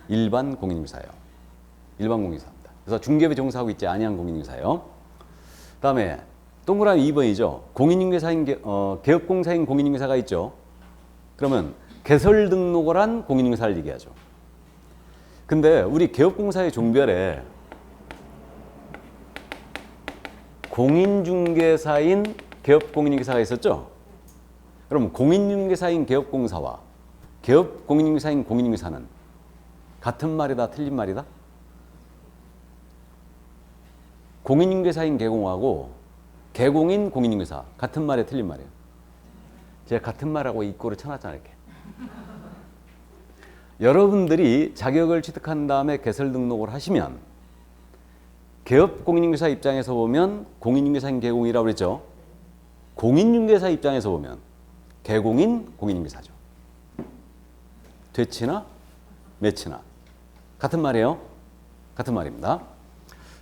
일반 공인중개사예요. 일반 공인중개사입니다. 그래서 중개업에 종사하고 있지 아니한 공인중개사예요. 그다음에 동그라미 2번이죠. 공인중개사인 개업공사인 공인중개사가 있죠. 그러면 개설 등록을 한 공인중개사를 얘기하죠. 근데 우리 개업공사의 종별에 공인중개사인 개업공인중개사가 있었죠. 그럼 공인중개사인 개업공사와 개업공인중개사인 공인중개사는 같은 말이다, 틀린 말이다? 공인중개사인 개공하고 개공인 공인중개사 같은 말에 틀린 말이에요. 제가 같은 말하고 입꼬를 쳐놨잖아요. 이렇게. 여러분들이 자격을 취득한 다음에 개설 등록을 하시면 개업 공인중개사 입장에서 보면 공인중개사인 개공이라고 그랬죠. 공인중개사 입장에서 보면 개공인 공인중개사죠. 되치나 매치나 같은 말이에요. 같은 말입니다.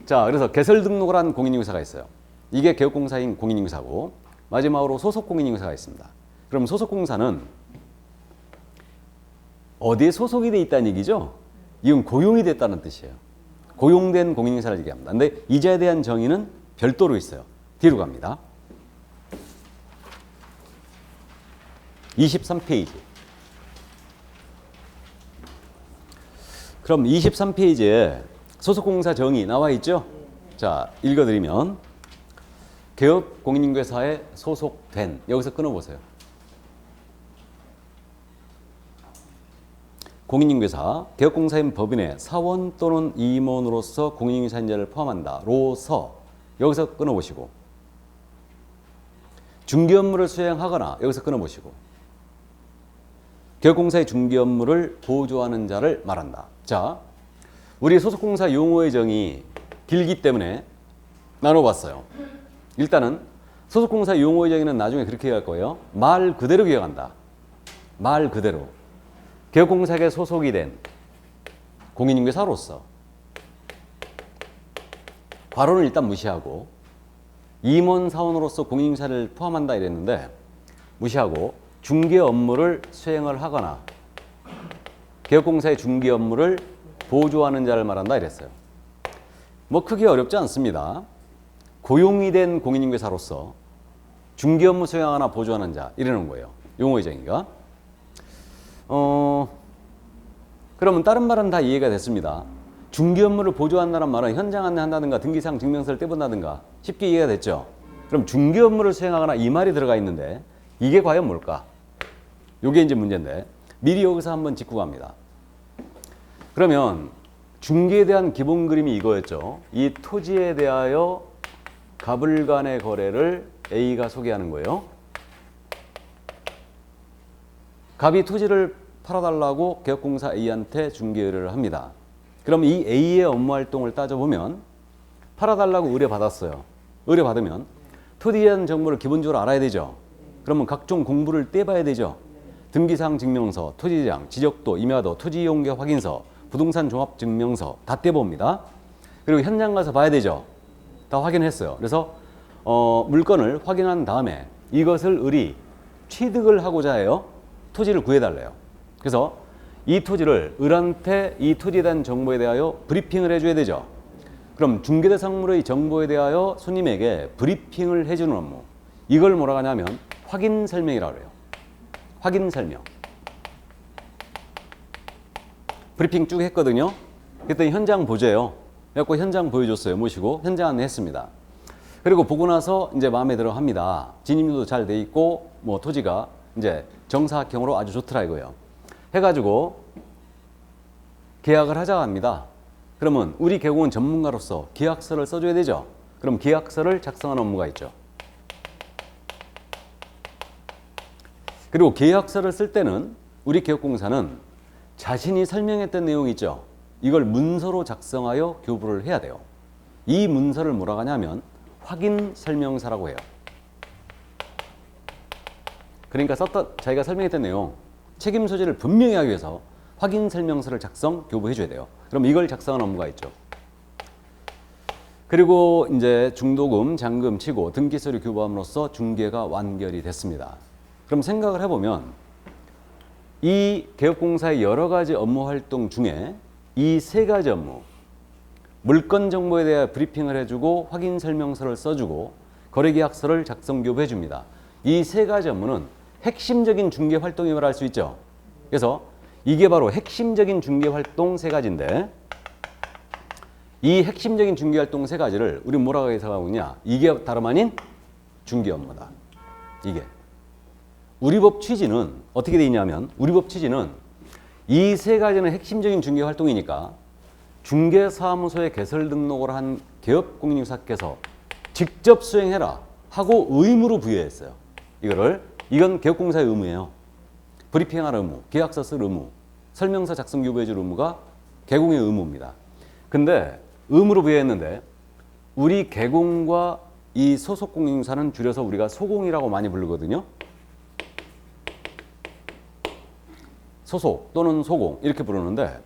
자, 그래서 개설 등록을 한 공인중개사가 있어요. 이게 개업공사인 공인중개사고 마지막으로 소속 공인중개사가 있습니다. 그럼 소속 공사는 어디에 소속이 돼 있다는 얘기죠? 이건 고용이 됐다는 뜻이에요. 고용된 공인중개사를 얘기합니다. 근데 이자에 대한 정의는 별도로 있어요. 뒤로 갑니다. 23페이지. 그럼 23페이지에 소속공사 정의 나와 있죠? 자, 읽어드리면 개업 공인중개사에 소속된, 여기서 끊어보세요. 공인중개사, 개업공사인 법인의 사원 또는 임원으로서 공인중개사인자를 포함한다. 로서, 여기서 끊어보시고 중개 업무를 수행하거나, 여기서 끊어보시고 개업공사의 중개 업무를 보조하는 자를 말한다. 자, 우리 소속공사 용어의 정의 길기 때문에 나눠봤어요. 일단은 소속공사 용어의 정의는 나중에 그렇게 할 거예요. 말 그대로 기억한다. 말 그대로. 개업공사에 소속이 된 공인중개사로서 과로는 일단 무시하고 임원 사원으로서 공인중개사를 포함한다 이랬는데 무시하고 중개 업무를 수행을 하거나 개업공사의 중개 업무를 보조하는 자를 말한다 이랬어요. 뭐 크게 어렵지 않습니다. 고용이 된 공인중개사로서 중개 업무 수행하거나 보조하는 자 이러는 거예요. 용어의 정의가. 그러면 다른 말은 다 이해가 됐습니다. 중개 업무를 보조한다는 말은 현장 안내한다든가 등기상 증명서를 떼본다든가 쉽게 이해가 됐죠. 그럼 중개 업무를 수행하거나 이 말이 들어가 있는데 이게 과연 뭘까? 이게 이제 문제인데 미리 여기서 한번 짚고 갑니다. 그러면 중개에 대한 기본 그림이 이거였죠. 이 토지에 대하여 갑을 간의 거래를 A가 소개하는 거예요. 갑이 토지를 팔아달라고 개업공사 A한테 중개 의뢰를 합니다. 그럼 이 A의 업무 활동을 따져보면 팔아달라고 의뢰받았어요. 의뢰받으면 토지에 대한 정보를 기본적으로 알아야 되죠. 그러면 각종 공부를 떼봐야 되죠. 등기상 증명서, 토지장, 지적도, 임야도, 토지이용계 확인서, 부동산 종합증명서 다 떼봅니다. 그리고 현장 가서 봐야 되죠. 다 확인했어요. 그래서 물건을 확인한 다음에 이것을 을이 취득을 하고자 해요. 토지를 구해달래요. 그래서 이 토지를 을한테 이 토지에 대한 정보에 대하여 브리핑을 해줘야 되죠. 그럼 중개대상물의 정보에 대하여 손님에게 브리핑을 해주는 업무. 이걸 뭐라고 하냐면 확인 설명이라고 해요. 확인 설명. 브리핑 쭉 했거든요. 그랬더니 현장 보재요. 그래갖고 현장 보여줬어요. 모시고 현장 안내했습니다. 그리고 보고 나서 이제 마음에 들어 합니다. 진입률도 잘 돼 있고 뭐 토지가 이제 정사각형으로 아주 좋더라 이거예요. 해가지고 계약을 하자고 합니다. 그러면 우리 개공은 전문가로서 계약서를 써줘야 되죠. 그럼 계약서를 작성하는 업무가 있죠. 그리고 계약서를 쓸 때는 우리 개업공사는 자신이 설명했던 내용이 있죠. 이걸 문서로 작성하여 교부를 해야 돼요. 이 문서를 뭐라고 하냐면 확인 설명서라고 해요. 그러니까 자기가 설명했던 내용, 책임 소재를 분명히 하기 위해서 확인 설명서를 작성, 교부해 줘야 돼요. 그럼 이걸 작성하는 업무가 있죠. 그리고 이제 중도금, 잔금 치고 등기 서류 교부함으로써 중개가 완결이 됐습니다. 그럼 생각을 해보면 이 개업공사의 여러 가지 업무 활동 중에 이 세 가지 업무, 물건 정보에 대해 브리핑을 해주고 확인 설명서를 써주고 거래계약서를 작성 교부해 줍니다. 이 세 가지 업무는 핵심적인 중개 활동임을 알 수 있죠. 그래서 이게 바로 핵심적인 중개 활동 세 가지인데 이 핵심적인 중개 활동 세 가지를 우리 뭐라고 해석하고 있냐? 이게 다름 아닌 중개 업무다. 이게. 우리 법 취지는 어떻게 돼 있냐면 우리 법 취지는 이 세 가지는 핵심적인 중개 활동이니까 중개사무소에 개설 등록을 한 개업공인중개사께서 직접 수행해라 하고 의무로 부여했어요. 이건 개업공사의 의무예요. 브리핑할 의무, 계약서 쓸 의무, 설명서 작성 교부해 줄 의무가 개공의 의무입니다. 근데 의무로 부여했는데 우리 개공과 이 소속공인중개사는 줄여서 우리가 소공이라고 많이 부르거든요. 소속 또는 소공 이렇게 부르는데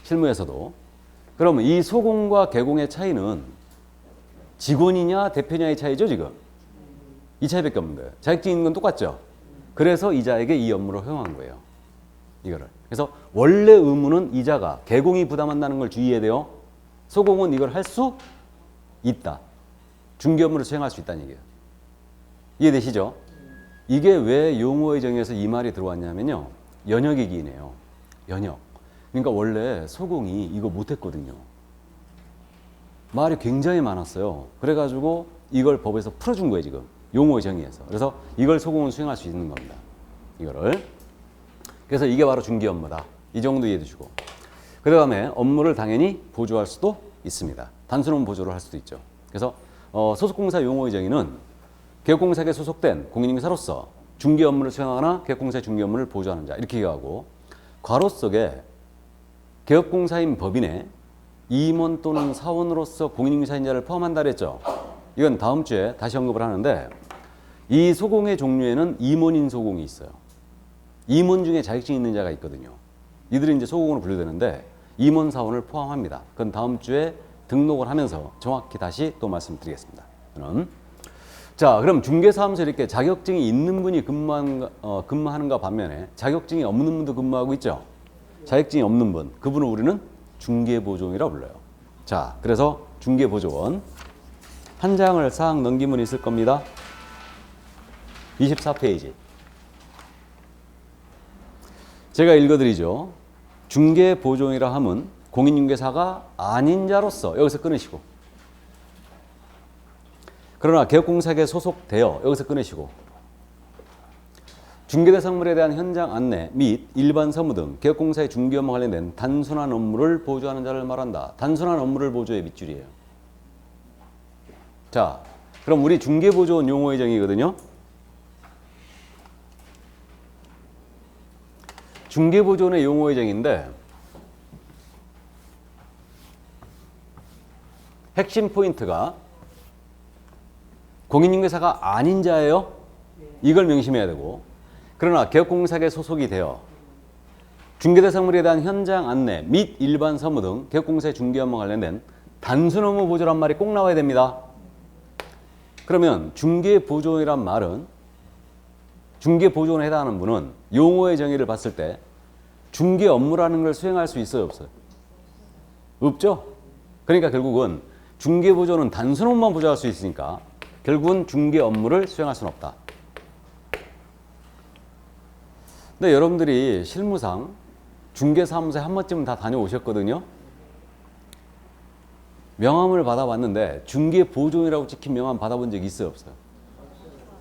실무에서도 그러면 이 소공과 개공의 차이는 직원이냐 대표냐의 차이죠. 지금 이 차이밖에 없는데 자격증 있는 건 똑같죠. 그래서 이자에게 이 업무를 허용한 거예요. 이거를. 그래서 원래 의무는 이자가 개공이 부담한다는 걸 주의해야 돼요. 소공은 이걸 할 수 있다. 중개 업무를 수행할 수 있다는 얘기예요. 이해되시죠? 이게 왜 용어의 정의에서 이 말이 들어왔냐면요. 연역의 기인이에요. 연역. 그러니까 원래 소공이 이거 못했거든요. 말이 굉장히 많았어요. 그래가지고 이걸 법에서 풀어준 거예요. 지금 용어의 정의에서. 그래서 이걸 소공은 수행할 수 있는 겁니다. 이거를. 그래서 이게 바로 중개 업무다. 이 정도 이해해 주시고. 그 다음에 업무를 당연히 보조할 수도 있습니다. 단순 업무 보조를 할 수도 있죠. 그래서 소속공사 용어의 정의는 개업공사에 소속된 공인중개사로서 중개 업무를 수행하거나 개업공사의 중개 업무를 보조하는 자 이렇게 얘기하고 괄호 속에 개업공사인 법인에 임원 또는 사원으로서 공인중개사인자를 포함한다 그랬죠. 이건 다음 주에 다시 언급을 하는데 이 소공의 종류에는 임원인 소공이 있어요. 임원 중에 자격증 있는 자가 있거든요. 이들이 이제 소공으로 분류되는데 임원 사원을 포함합니다. 그건 다음 주에 등록을 하면서 정확히 다시 또 말씀드리겠습니다. 자, 그럼 중개사무소 이렇게 자격증이 있는 분이 근무하는가 반면에 자격증이 없는 분도 근무하고 있죠. 자격증이 없는 분, 그분을 우리는 중개보조원이라고 불러요. 자, 그래서 중개보조원 한 장을 싹 넘긴 분이 있을 겁니다. 24페이지. 제가 읽어드리죠. 중개보조원이라 하면 공인중개사가 아닌 자로서 여기서 끊으시고 그러나 개업공사에 소속되어 여기서 끊으시고 중개대상물에 대한 현장 안내 및 일반 서무 등 개업공사의 중개 업무와 관련된 단순한 업무를 보조하는 자를 말한다. 단순한 업무를 보조의 밑줄이에요. 자, 그럼 우리 중개보조원 용어의 정의거든요. 중개보조원의 용어의 정의인데 핵심 포인트가 공인중개사가 아닌 자예요. 이걸 명심해야 되고 그러나 개업공사에 소속이 되어 중개대상물에 대한 현장 안내 및 일반 서무 등 개업공사의 중개 업무와 관련된 단순 업무 보조란 말이 꼭 나와야 됩니다. 그러면 중개보조원이란 말은 중개보조원에 해당하는 분은 용어의 정의를 봤을 때 중개 업무라는 걸 수행할 수 있어요, 없어요? 없죠? 그러니까 결국은 중개보조원은 단순 업무만 보조할 수 있으니까 결국은 중개 업무를 수행할 수는 없다. 근데 여러분들이 실무상 중개사무소에 한 번쯤은 다 다녀오셨거든요. 명함을 받아봤는데 중개보조원이라고 찍힌 명함 받아본 적 있어요, 없어요?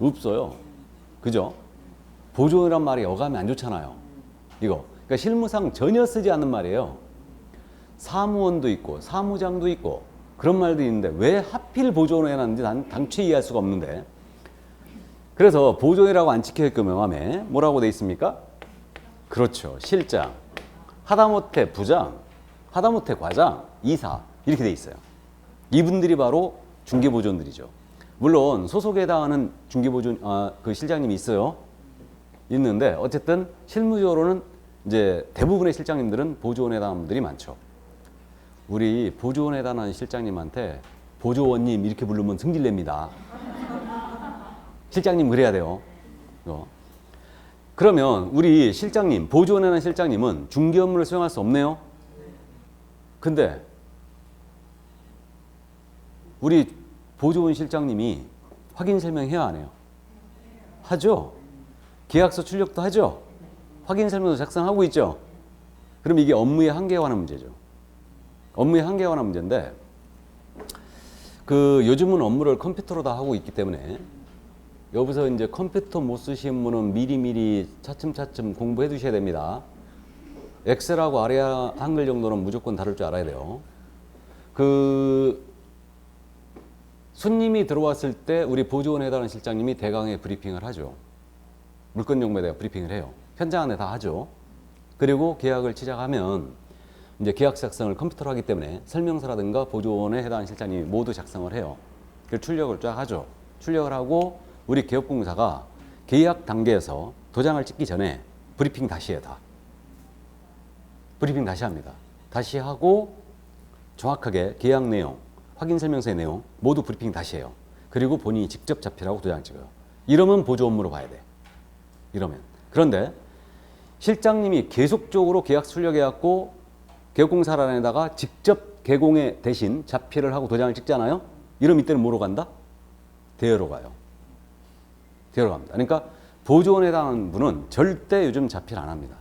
없어요. 그죠? 보조원이란 말이 어감이 안 좋잖아요. 이거. 그러니까 실무상 전혀 쓰지 않는 말이에요. 사무원도 있고 사무장도 있고 그런 말도 있는데 왜 하필 보조원을 해놨는지 난 당최 이해할 수가 없는데 그래서 보존이라고 안 찍혀있고 명함에 뭐라고 돼 있습니까? 그렇죠. 실장, 하다못해 부장, 하다못해 과장, 이사 이렇게 돼 있어요. 이분들이 바로 중개보존들이죠. 물론 소속에 해당하는 중개보존 그 실장님이 있어요. 있는데 어쨌든 실무적으로는 이제 대부분의 실장님들은 보조원에 해당하는 분들이 많죠. 우리 보조원에 해당하는 실장님한테 보조원님 이렇게 부르면 승질냅니다. 실장님 그래야 돼요. 그러면 우리 실장님, 보조원에 해당하는 실장님은 중개 업무를 수행할 수 없네요. 근데 우리 보조원 실장님이 확인 설명해야 안 해요? 하죠. 계약서 출력도 하죠. 확인 설명도 작성하고 있죠. 그럼 이게 업무의 한계에 관한 문제죠. 업무의 한계에 관한 문제인데 그 요즘은 업무를 컴퓨터로 다 하고 있기 때문에 여기서 이제 컴퓨터 못 쓰시는 분은 미리미리 차츰차츰 공부해 두셔야 됩니다. 엑셀하고 아리아 한글 정도는 무조건 다룰 줄 알아야 돼요. 그 손님이 들어왔을 때 우리 보조원에 해당하는 실장님이 대강의 브리핑을 하죠. 물건 정보에 대해 브리핑을 해요. 현장 안에 다 하죠. 그리고 계약을 시작하면 이제 계약 작성을 컴퓨터로 하기 때문에 설명서라든가 보조원에 해당하는 실장님이 모두 작성을 해요. 그 출력을 쫙 하죠. 출력을 하고 우리 개업공사가 계약 단계에서 도장을 찍기 전에 브리핑 다시 해요. 다. 브리핑 다시 합니다. 다시 하고 정확하게 계약 내용, 확인 설명서의 내용 모두 브리핑 다시 해요. 그리고 본인이 직접 잡히라고 도장 찍어요. 이러면 보조 업무로 봐야 돼. 이러면. 그런데 실장님이 계속적으로 계약 출력해갖고 개업공사란에다가 직접 개공에 대신 자필을 하고 도장을 찍잖아요. 이러면 이때는 뭐로 간다? 대여로 가요. 대여로 갑니다. 그러니까 보조원에 해당하는 분은 절대 요즘 자필 안 합니다.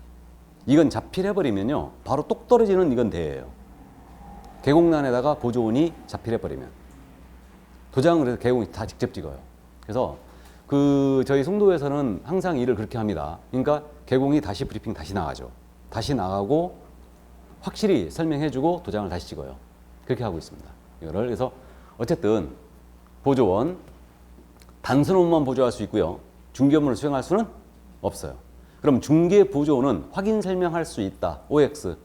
이건 자필해버리면요. 바로 똑 떨어지는 이건 대여예요. 개공란에다가 보조원이 자필해버리면. 도장을 해서 개공이 다 직접 찍어요. 그래서 그 저희 송도에서는 항상 일을 그렇게 합니다. 그러니까 개공이 다시 브리핑 다시 나가죠. 다시 나가고 확실히 설명해주고 도장을 다시 찍어요. 그렇게 하고 있습니다. 이거를 그래서 어쨌든 보조원 단순 업무만 보조할 수 있고요. 중개 업무를 수행할 수는 없어요. 그럼 중개 보조원은 확인 설명할 수 있다. OX.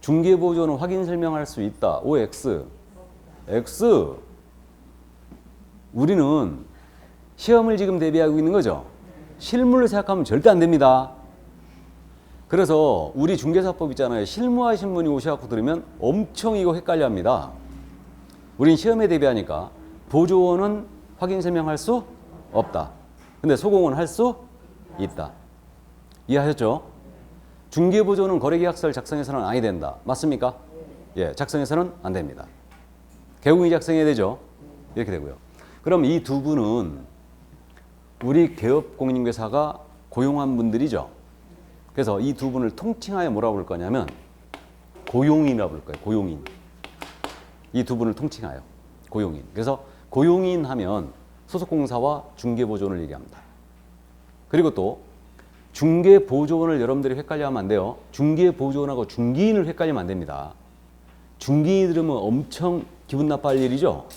중개 보조원은 확인 설명할 수 있다. OX. X. 우리는 시험을 지금 대비하고 있는 거죠. 실무를 생각하면 절대 안 됩니다. 그래서 우리 중개사법 있잖아요. 실무하신 분이 오셔갖고 들으면 엄청 이거 헷갈려 합니다. 우린 시험에 대비하니까 보조원은 확인 설명할 수 없다. 근데 소공은 할 수 있다. 이해하셨죠? 중개보조는 거래계약서를 작성해서는 아니 된다. 맞습니까? 예, 작성해서는 안 됩니다. 개공이 작성해야 되죠. 이렇게 되고요. 그럼 이 두 분은 우리 개업공인중개사가 고용한 분들이죠. 그래서 이 두 분을 통칭하여 뭐라고 부를 거냐면 고용인이라고 부를 거예요. 고용인. 이 두 분을 통칭하여 고용인. 그래서 고용인 하면 소속공사와 중개보조원을 얘기합니다. 그리고 또 중개보조원을 여러분들이 헷갈려하면 안 돼요. 중개보조원하고 중개인을 헷갈리면 안 됩니다. 중개인 들으면 엄청 기분 나빠할 일이죠.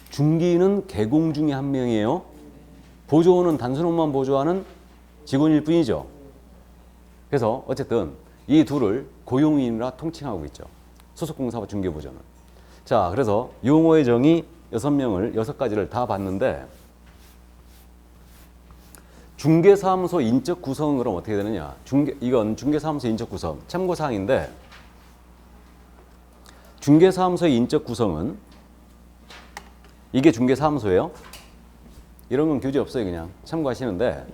중개인은 개공 중에 한 명이에요. 보조원은 단순 업무만 보조하는 직원일 뿐이죠. 그래서 어쨌든 이 둘을 고용인이라 통칭하고 있죠. 소속공사와 중개보조는. 자, 그래서 용어의 정의 6명을 6가지를 다 봤는데 중개사무소 인적 구성은 그럼 어떻게 되느냐? 이건 중개사무소 인적 구성 참고사항인데 중개사무소의 인적 구성은 이게 중개사무소예요. 이런 건 교재 없어요. 그냥 참고하시는데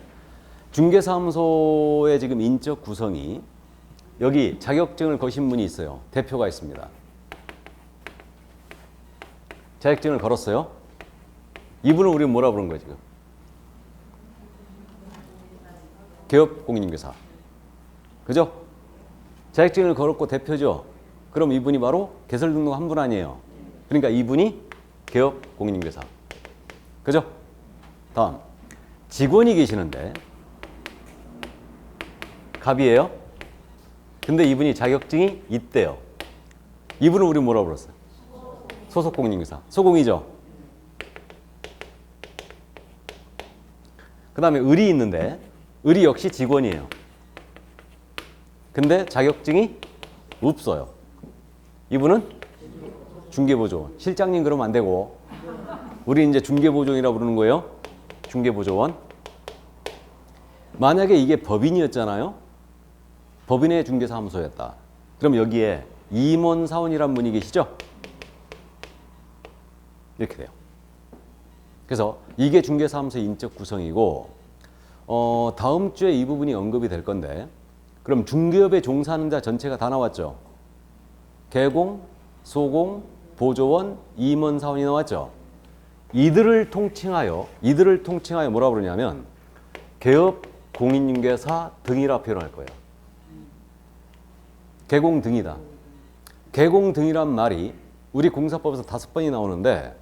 중개사무소의 지금 인적 구성이 여기 자격증을 거신 분이 있어요. 대표가 있습니다. 자격증을 걸었어요. 이분은 우리는 뭐라 부르는 거예요 지금? 개업공인중개사. 그죠? 자격증을 걸었고 대표죠. 그럼 이분이 바로 개설등록 한 분 아니에요. 그러니까 이분이 개업공인중개사. 그죠? 다음 직원이 계시는데 갑이에요. 근데 이분이 자격증이 있대요. 이분은 우리 뭐라고 불렀어요? 소속공인중개사. 소공이죠. 그 다음에 을이 있는데 을이 역시 직원이에요. 근데 자격증이 없어요. 이분은 중개보조원. 실장님 그러면 안 되고 우리 이제 중개보조원이라고 부르는 거예요. 중개보조원. 만약에 이게 법인이었잖아요. 법인의 중개사무소였다. 그럼 여기에 임원사원이란 분이 계시죠? 이렇게 돼요. 그래서 이게 중개사무소의 인적 구성이고 다음 주에 이 부분이 언급이 될 건데 그럼 중개업에 종사하는 자 전체가 다 나왔죠. 개공, 소공, 보조원, 임원사원이 나왔죠. 이들을 통칭하여 뭐라고 그러냐면 개업, 공인중개사 등이라 표현할 거예요. 개공 등이다. 개공 등이란 말이 우리 공사법에서 5번이 나오는데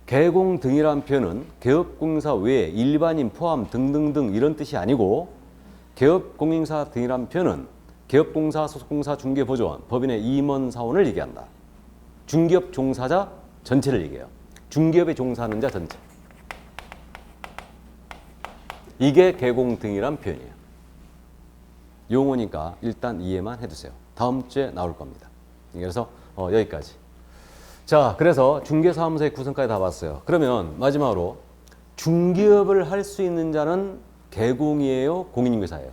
개공 등이란 표현은 개업공인사 외에 일반인 포함 등등등 이런 뜻이 아니고 개업공인사 등이란 표현은 개업공사, 소속공사, 중개보조원, 법인의 임원사원을 얘기한다. 중개업 종사자 전체를 얘기해요. 중개업에 종사하는 자 전체. 이게 개공 등이란 표현이에요. 용어니까 일단 이해만 해두세요. 다음 주에 나올 겁니다. 그래서 여기까지. 자, 그래서 중개사무소의 구성까지 다 봤어요. 그러면 마지막으로 중개업을 할 수 있는 자는 개공이에요? 공인중개사예요?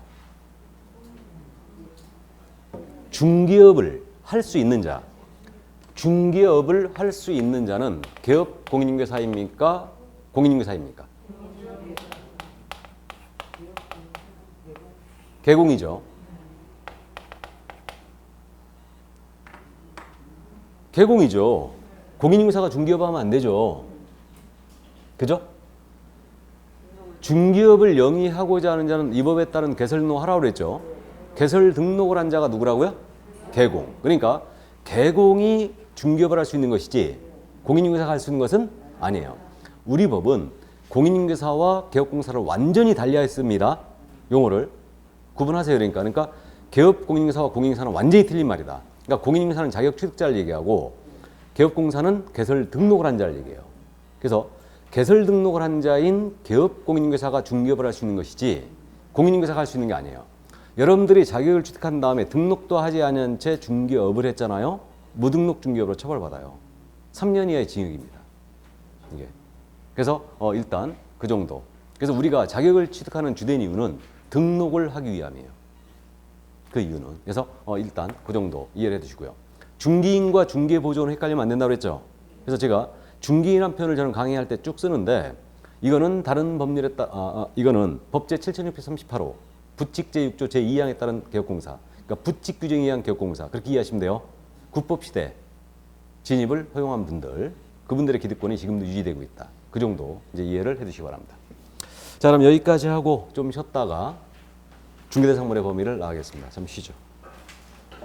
중개업을 할 수 있는 자. 중개업을 할 수 있는 자는 개업 공인중개사입니까? 공인중개사입니까? 개공이죠. 개공이죠. 공인중개사가 중개업하면 안 되죠. 그죠? 중개업을 영위하고자 하는 자는 이 법에 따른 개설 등록하라고 그랬죠. 개설 등록을 한 자가 누구라고요? 개공. 그러니까 개공이 중개업을 할 수 있는 것이지 공인중개사가 할 수 있는 것은 아니에요. 우리 법은 공인중개사와 개업공사를 완전히 달리했습니다. 용어를 구분하세요. 그러니까 개업공인중개사와 공인중개사는 완전히 틀린 말이다. 그러니까 공인중개사는 자격 취득자를 얘기하고 개업공사는 개설 등록을 한 자를 얘기해요. 그래서 개설 등록을 한 자인 개업공인중개사가 중개업을 할 수 있는 것이지 공인중개사가 할 수 있는 게 아니에요. 여러분들이 자격을 취득한 다음에 등록도 하지 않은 채 중개업을 했잖아요. 무등록 중개업으로 처벌받아요. 3년 이하의 징역입니다. 이게. 그래서 일단 그 정도. 그래서 우리가 자격을 취득하는 주된 이유는 등록을 하기 위함이에요. 그 이유는. 그래서 일단 그 정도 이해를 해두시고요. 중개인과 중개보조원은 헷갈리면 안 된다고 그랬죠. 그래서 제가 중개인이라는 표현을 저는 강의할 때 쭉 쓰는데 이거는 다른 법률에 이거는 법제 7638호 부칙 제6조 제2항에 따른 개업공사. 그러니까 부칙 규정에 의한 개업공사. 그렇게 이해하시면 돼요. 국법시대 진입을 허용한 분들, 그분들의 기득권이 지금도 유지되고 있다. 그 정도 이제 이해를 해두시기 바랍니다. 자, 그럼 여기까지 하고 좀 쉬었다가 중개대상물의 범위를 나가겠습니다. 잠시 쉬죠.